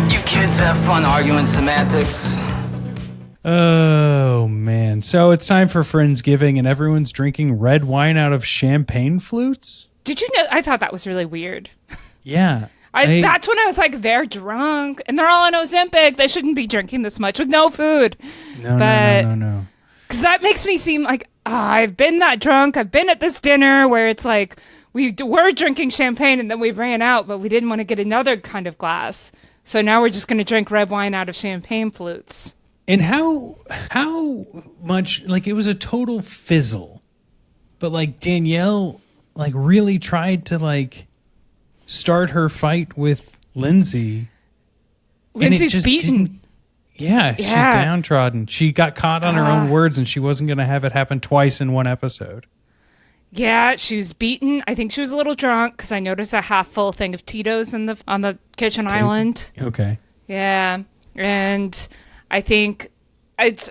You kids have fun arguing semantics. Oh, man. So it's time for Friendsgiving, and everyone's drinking red wine out of champagne flutes? Did you know? I thought that was really weird. Yeah. That's when I was like, they're drunk, and they're all on Ozempic. They shouldn't be drinking this much with no food. No. Because that makes me seem like, I've been that drunk. I've been at this dinner where it's like, we were drinking champagne, and then we ran out, but we didn't want to get another kind of glass. So now we're just going to drink red wine out of champagne flutes. And how much, like, it was a total fizzle, but like Danielle, like, really tried to like start her fight with Lindsay. Lindsay's beaten. Yeah, she's downtrodden. She got caught on her own words, and she wasn't going to have it happen twice in one episode. Yeah, she was beaten. I think she was a little drunk because I noticed a half full thing of Tito's on the kitchen island. Okay. Yeah, and I think that's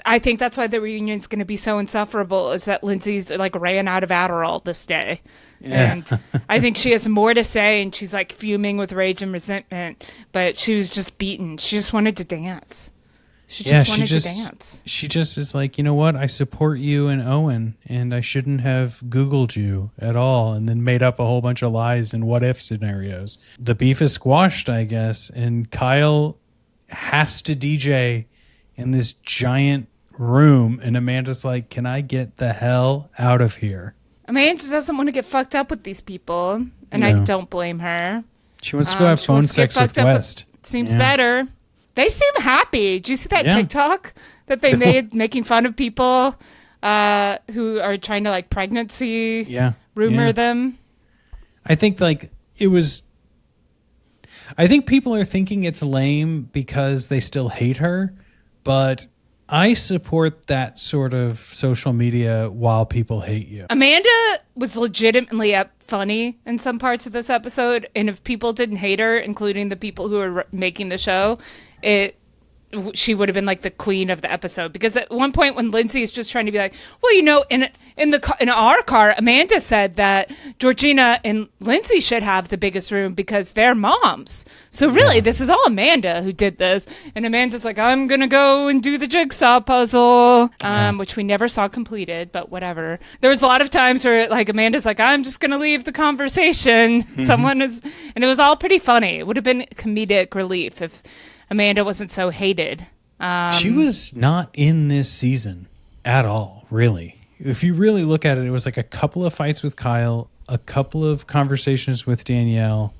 why the reunion's going to be so insufferable, is that Lindsay's like ran out of Adderall this day. Yeah. And I think she has more to say, and she's like fuming with rage and resentment, but she was just beaten. She just wanted to dance. She just wanted to dance. She just is like, you know what? I support you and Owen, and I shouldn't have Googled you at all, and then made up a whole bunch of lies and what-if scenarios. The beef is squashed, I guess, and Kyle has to DJ in this giant room, and Amanda's like, can I get the hell out of here? Amanda doesn't want to get fucked up with these people, and I don't blame her. She wants to go have phone sex with West. Seems better. They seem happy. Did you see that TikTok that they made making fun of people who are trying to like pregnancy rumor them? I think like it was. I think people are thinking it's lame because they still hate her, but I support that sort of social media while people hate you. Amanda was legitimately funny in some parts of this episode, and if people didn't hate her, including the people who were making the show, she would have been like the queen of the episode. Because at one point when Lindsay is just trying to be like, well, you know, in our car, Amanda said that Georgina and Lindsay should have the biggest room because they're moms. So really, this is all Amanda who did this. And Amanda's like, I'm going to go and do the jigsaw puzzle, which we never saw completed, but whatever. There was a lot of times where like Amanda's like, I'm just going to leave the conversation. And it was all pretty funny. It would have been comedic relief if Amanda wasn't so hated. She was not in this season at all, really. If you really look at it, it was like a couple of fights with Kyle, a couple of conversations with Danielle,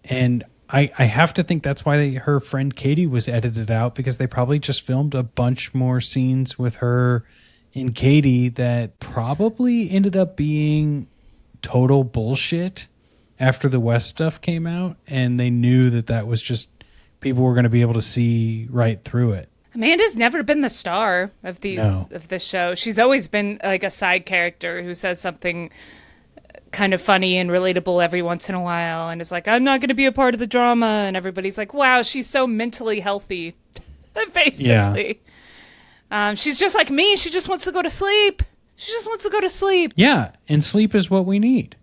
and I have to think that's why her friend Katie was edited out, because they probably just filmed a bunch more scenes with her and Katie that probably ended up being total bullshit after the West stuff came out, and they knew that was just people were going to be able to see right through it. Amanda's never been the star of this show. She's always been like a side character who says something kind of funny and relatable every once in a while and is like, I'm not going to be a part of the drama. And everybody's like, wow, she's so mentally healthy, basically. Yeah. She's just like me. She just wants to go to sleep. Yeah, and sleep is what we need.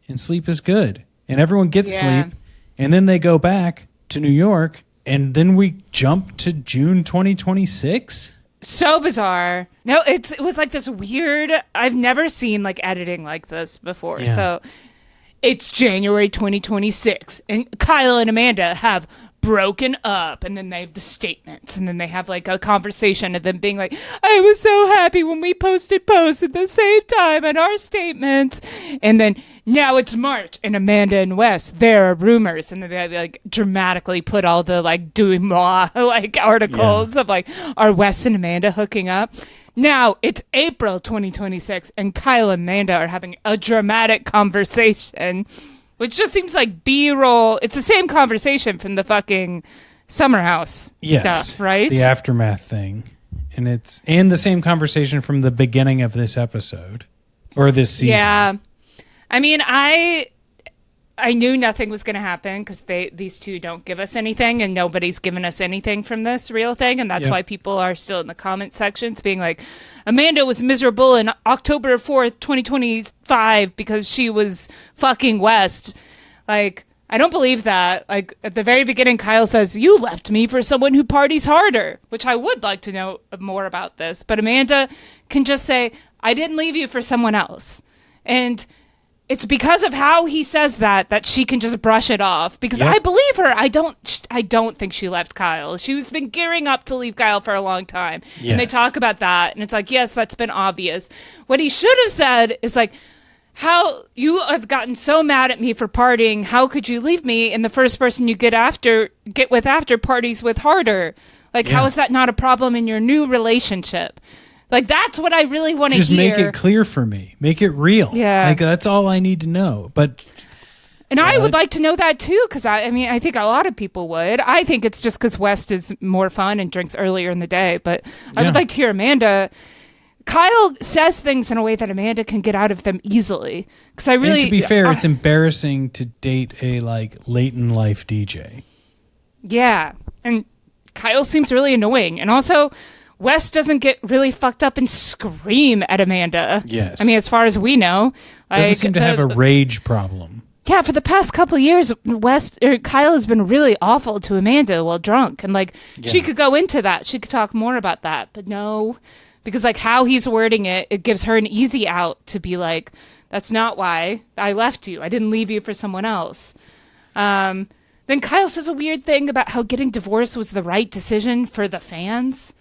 And sleep is good. And everyone gets sleep. And then they go back to New York. And then we jump to June 2026. So bizarre. No, it was like this weird. I've never seen like editing like this before. Yeah. So it's January 2026, and Kyle and Amanda have broken up, and then they have the statements, and then they have like a conversation of them being like, I was so happy when we posted posts at the same time and our statements, and then now it's March and Amanda and West, there are rumors, and then they like dramatically put all the like denouement like articles of like, are West and Amanda hooking up? Now it's April 2026 and Kyle and Amanda are having a dramatic conversation, which just seems like B-roll. It's the same conversation from the fucking Summer House stuff, right? The aftermath thing. And it's the same conversation from the beginning of this episode or this season. Yeah. I mean, I knew nothing was going to happen because these two don't give us anything, and nobody's given us anything from this real thing, and that's why people are still in the comment sections being like, Amanda was miserable in October 4th, 2025 because she was fucking West. Like, I don't believe that. Like, at the very beginning, Kyle says, you left me for someone who parties harder, which I would like to know more about this. But Amanda can just say, I didn't leave you for someone else. And it's because of how he says that she can just brush it off. Because I believe her. I don't think she left Kyle. She's been gearing up to leave Kyle for a long time. Yes. And they talk about that. And it's like, yes, that's been obvious. What he should have said is like, how you have gotten so mad at me for partying. How could you leave me? And the first person you get with after parties with harder. Like, how is that not a problem in your new relationship? Like, that's what I really want to hear. Just make it clear for me. Make it real. Yeah. Like, that's all I need to know. And I would like to know that, too, because, I mean, I think a lot of people would. I think it's just because West is more fun and drinks earlier in the day. But I would like to hear Amanda. Kyle says things in a way that Amanda can get out of them easily. Because I really... And to be fair, it's embarrassing to date a, like, late-in-life DJ. Yeah. And Kyle seems really annoying. And also... West doesn't get really fucked up and scream at Amanda. Yes. I mean, as far as we know. Doesn't seem to have a rage problem. Yeah, for the past couple of years, Kyle has been really awful to Amanda while drunk. And, like, she could go into that. She could talk more about that. But no, because, like, how he's wording it, it gives her an easy out to be like, that's not why I left you. I didn't leave you for someone else. Then Kyle says a weird thing about how getting divorced was the right decision for the fans.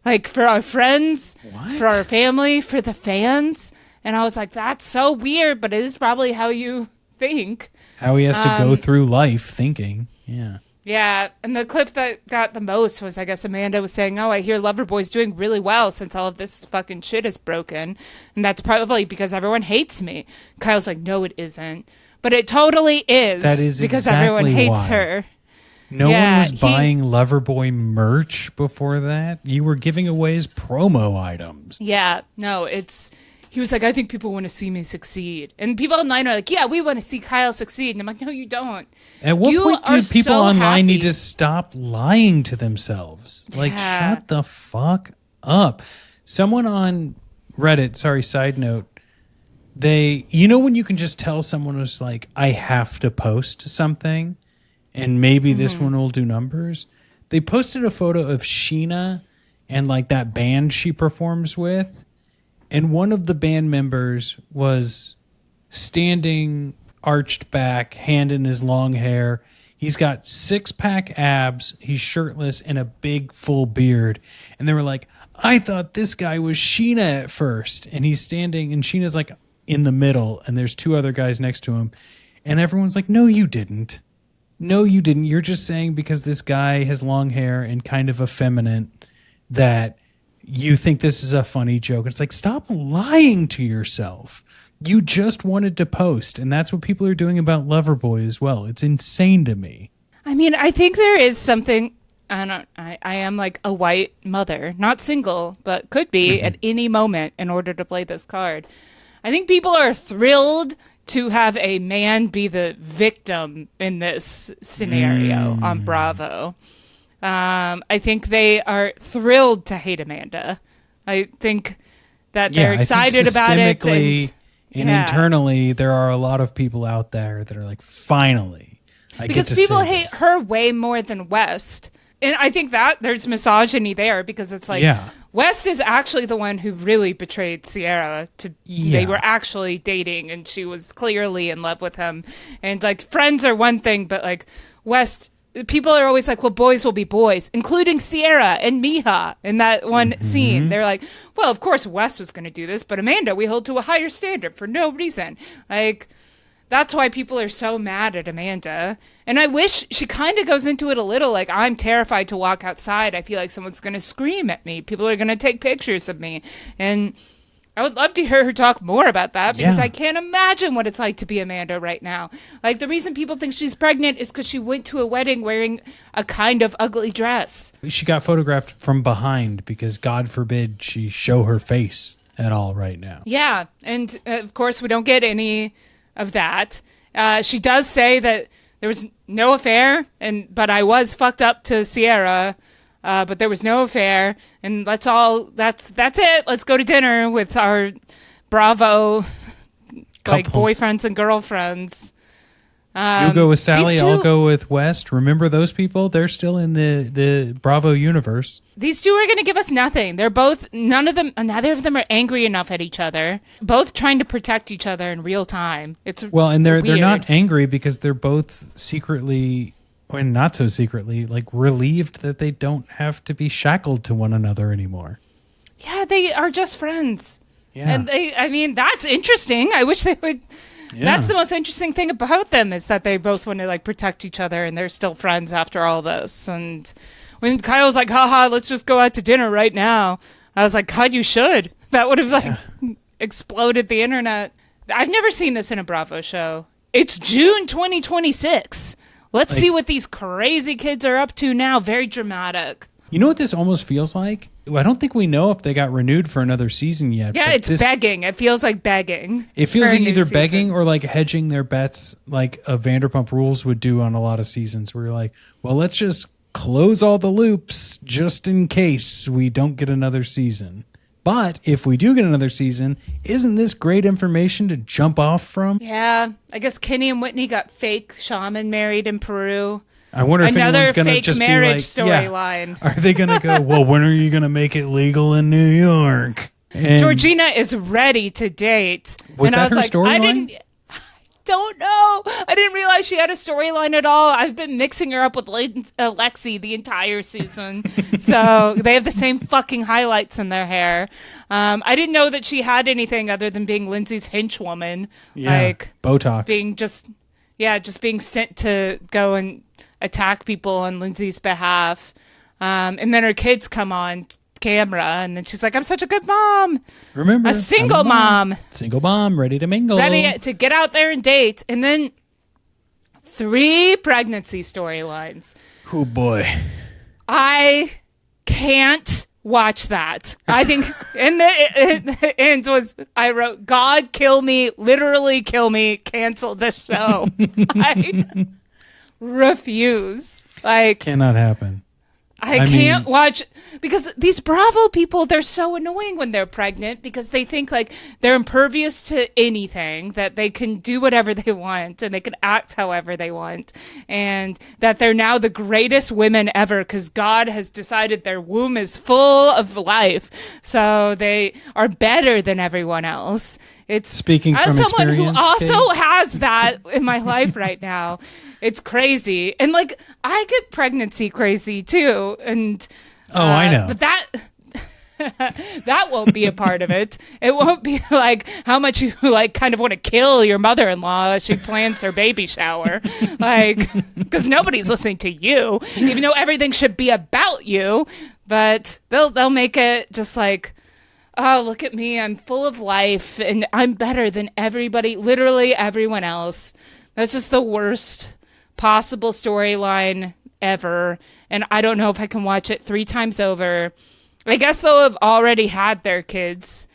Like, for our friends, What? for our family, for the fans. And I was like, that's so weird, but it is probably how you think. How he has to go through life thinking. Yeah. Yeah, and the clip that got the most was, I guess, Amanda was saying, I hear Loverboy's doing really well since all of this fucking shit is broken. And that's probably because everyone hates me. Kyle's like, no, it isn't. But it totally is. That is because exactly everyone hates why. her. No one was buying Loverboy merch before that. You were giving away his promo items. Yeah, no, he was like, I think people want to see me succeed. And people online are like, yeah, we want to see Kyle succeed. And I'm like, no, you don't. At what point do people online need to stop lying to themselves? Like, shut the fuck up. Someone on Reddit, side note, when you can just tell someone was like, I have to post something and maybe this one will do numbers. They posted a photo of Sheena and like that band she performs with. And one of the band members was standing arched back, hand in his long hair. He's got 6-pack abs. He's shirtless and a big full beard. And they were like, I thought this guy was Sheena at first. And he's standing and Sheena's like in the middle and there's 2 other guys next to him. And everyone's like, no, you didn't. No, you didn't. You're just saying because this guy has long hair and kind of effeminate that you think this is a funny joke. It's like, stop lying to yourself. You just wanted to post, and that's what people are doing about Loverboy as well. It's insane to me. I mean, I think there is something. I am like a white mother, not single, but could be at any moment in order to play this card. I think people are thrilled to have a man be the victim in this scenario on Bravo. I think they are thrilled to hate Amanda. I think that they're excited about it. And internally, there are a lot of people out there that are like, finally, because people hate her way more than West. And I think that there's misogyny there because it's like West is actually the one who really betrayed Sierra. They were actually dating and she was clearly in love with him. And like friends are one thing, but like West, people are always like, well, boys will be boys, including Sierra and Miha in that one scene. They're like, well, of course West was going to do this, but Amanda, we hold to a higher standard for no reason. Like, that's why people are so mad at Amanda. And I wish she kind of goes into it a little like, I'm terrified to walk outside. I feel like someone's going to scream at me. People are going to take pictures of me. And I would love to hear her talk more about that because I can't imagine what it's like to be Amanda right now. Like, the reason people think she's pregnant is because she went to a wedding wearing a kind of ugly dress. She got photographed from behind because God forbid she show her face at all right now. Yeah. And of course, we don't get any of that. She does say that there was no affair, but I was fucked up to Sierra. But there was no affair, and that's it. Let's go to dinner with our Bravo like boyfriends and girlfriends. You go with Sally, I'll go with West. Remember those people? They're still in the Bravo universe. These two are going to give us nothing. Neither of them are angry enough at each other. Both trying to protect each other in real time. They're not angry because they're both secretly, or not so secretly, like relieved that they don't have to be shackled to one another anymore. Yeah, they are just friends. Yeah. And that's interesting. I wish they would. Yeah. That's the most interesting thing about them is that they both want to like protect each other and they're still friends after all this. And when Kyle's like, haha, let's just go out to dinner right now. I was like, God, you should. That would have exploded the internet. I've never seen this in a Bravo show. It's June 2026. Let's see what these crazy kids are up to now. Very dramatic. You know what this almost feels like? I don't think we know if they got renewed for another season yet. Yeah, it's begging. It feels like begging. It feels like either begging or like hedging their bets like a Vanderpump Rules would do on a lot of seasons where you're like, well, let's just close all the loops just in case we don't get another season. But if we do get another season, isn't this great information to jump off from? Yeah, I guess Kenny and Whitney got fake shaman married in Peru. I wonder if anyone's going to just marriage be like, storyline. Are they going to go, well, when are you going to make it legal in New York? And Georgina is ready to date. Was that her storyline? don't know. I didn't realize she had a storyline at all. I've been mixing her up with Lexi the entire season. So they have the same fucking highlights in their hair. I didn't know that she had anything other than being Lindsay's henchwoman. Yeah, like Botox. Being just being sent to go and attack people on Lindsay's behalf. And then her kids come on camera, and then she's like, I'm such a good mom. Remember, a single mom. Single mom, ready to mingle. Ready to get out there and date. And then 3 pregnancy storylines. Oh, boy. I can't watch that. I think in the end I wrote, God, kill me, literally kill me, cancel this show. I refuse. Like, cannot happen. I can't watch, because these Bravo people, they're so annoying when they're pregnant, because they think like they're impervious to anything, that they can do whatever they want and they can act however they want, and that they're now the greatest women ever because God has decided their womb is full of life, so they are better than everyone else. It's speaking as from someone who also Kate? has that in my life right now. It's crazy. And like, I get pregnancy crazy too. And I know. But that won't be a part of it. It won't be like how much you like kind of want to kill your mother-in-law as she plans her baby shower. Like, because nobody's listening to you, even though everything should be about you. But they'll make it just like, oh, look at me, I'm full of life and I'm better than everybody, literally everyone else. That's just the worst possible storyline ever, and I don't know if I can watch it 3 times over. I guess they'll have already had their kids,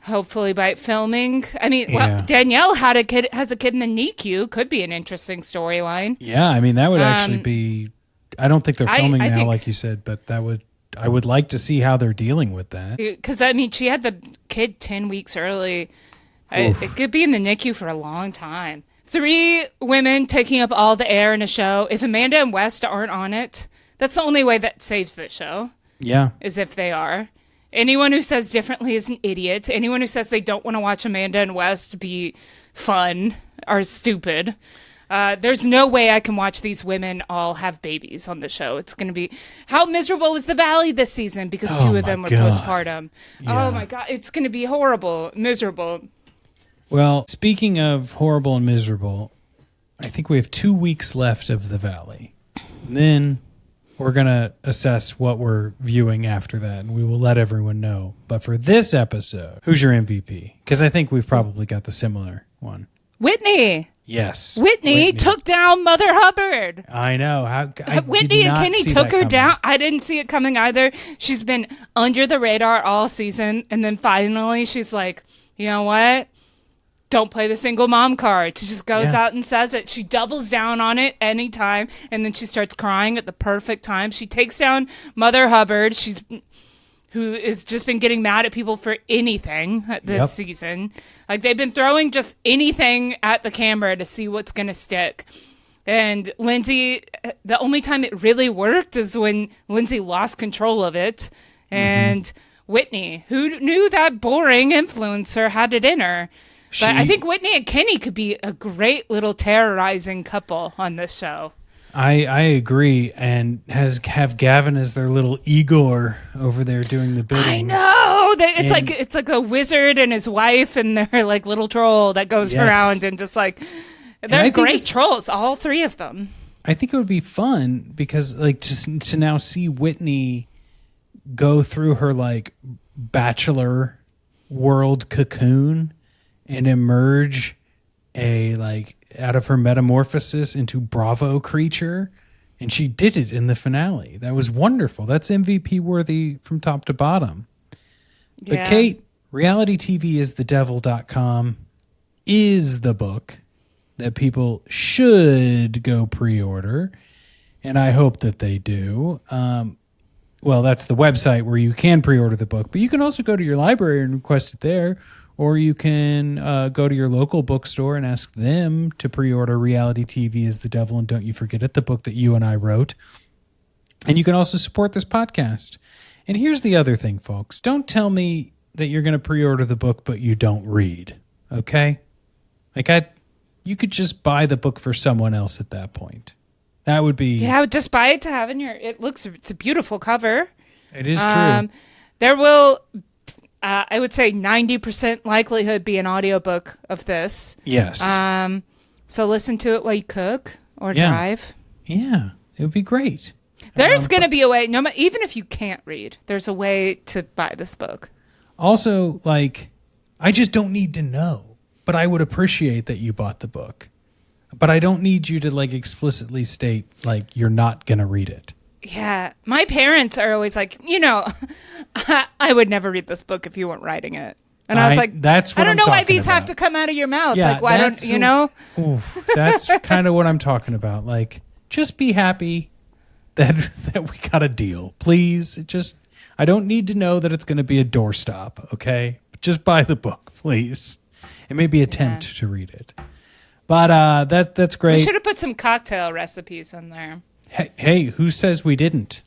hopefully, by filming. I mean, well, Danielle has a kid in the NICU. Could be an interesting storyline. Yeah, I mean, that would actually be, I don't think they're filming now, think, like you said, but I would like to see how they're dealing with that. Because, I mean, she had the kid 10 weeks early. It could be in the NICU for a long time. 3 women taking up all the air in a show. If Amanda and West aren't on it, that's the only way that saves this show. Yeah. Is if they are. Anyone who says differently is an idiot. Anyone who says they don't want to watch Amanda and West be fun are stupid. There's no way I can watch these women all have babies on the show. It's going to be... How miserable was the Valley this season? Because 2 of them were postpartum. Yeah. Oh my God. It's going to be horrible. Miserable. Well, speaking of horrible and miserable, I think we have 2 weeks left of The Valley. And then we're going to assess what we're viewing after that, and we will let everyone know. But for this episode, who's your MVP? Because I think we've probably got the similar one. Whitney. Yes. Whitney took down Mother Hubbard. I know. Whitney and Kenny took her down. I didn't see it coming either. She's been under the radar all season, and then finally she's like, you know what? Don't play the single mom card. She just goes out and says it. She doubles down on it anytime, and then she starts crying at the perfect time. She takes down Mother Hubbard, who has just been getting mad at people for anything this season. Like, they've been throwing just anything at the camera to see what's going to stick. And Lindsay, the only time it really worked is when Lindsay lost control of it. And Whitney, who knew that boring influencer had it in her. But I think Whitney and Kenny could be a great little terrorizing couple on this show. I agree, and have Gavin as their little Igor over there doing the bidding. I know. It's like a wizard and his wife and their like little troll that goes around and just like, they're great trolls, all 3 of them. I think it would be fun because like just to now see Whitney go through her like bachelor world cocoon and emerge out of her metamorphosis into Bravo creature. And she did it in the finale. That was wonderful. That's MVP worthy from top to bottom. But Kate, realitytvisthedevil.com is the book that people should go pre-order. And I hope that they do. Well, that's the website where you can pre-order the book. But you can also go to your library and request it there. Or you can go to your local bookstore and ask them to pre-order Reality TV is the Devil, and Don't You Forget It, the book that you and I wrote. And you can also support this podcast. And here's the other thing, folks. Don't tell me that you're going to pre-order the book, but you don't read. Okay? Like, you could just buy the book for someone else at that point. That would be... Yeah, just buy it to have in your... It's a beautiful cover. It is true. There will, I would say 90% likelihood be an audiobook of this. Yes. So listen to it while you cook or drive. Yeah, it would be great. There's going to be a way, even if you can't read, there's a way to buy this book. Also, like, I just don't need to know, but I would appreciate that you bought the book. But I don't need you to, like, explicitly state, like, you're not going to read it. Yeah. My parents are always like, I would never read this book if you weren't writing it. And I was like, that's what I don't know why these about. have to come out of your mouth. Yeah, like, why don't, that's kind of what I'm talking about. Like, just be happy that we got a deal. Please. I don't need to know that it's going to be a doorstop, okay? Just buy the book, please. And maybe attempt to read it. But that's great. We should have put some cocktail recipes in there. Hey, who says we didn't?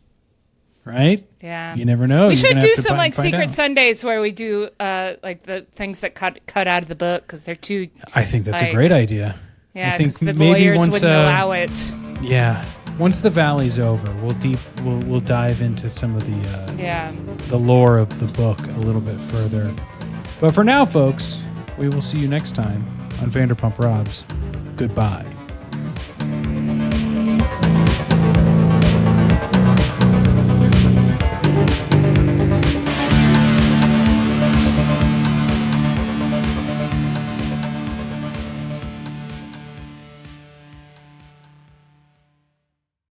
Right? Yeah. You never know. We should do some like Secret Sundays where we do like the things that cut out of the book because they're too. I think that's a great idea. Yeah, I think the maybe lawyers once, wouldn't allow it. Yeah, once the valley's over, we'll dive into some of the lore of the book a little bit further. But for now, folks, we will see you next time on Vanderpump Robs. Goodbye.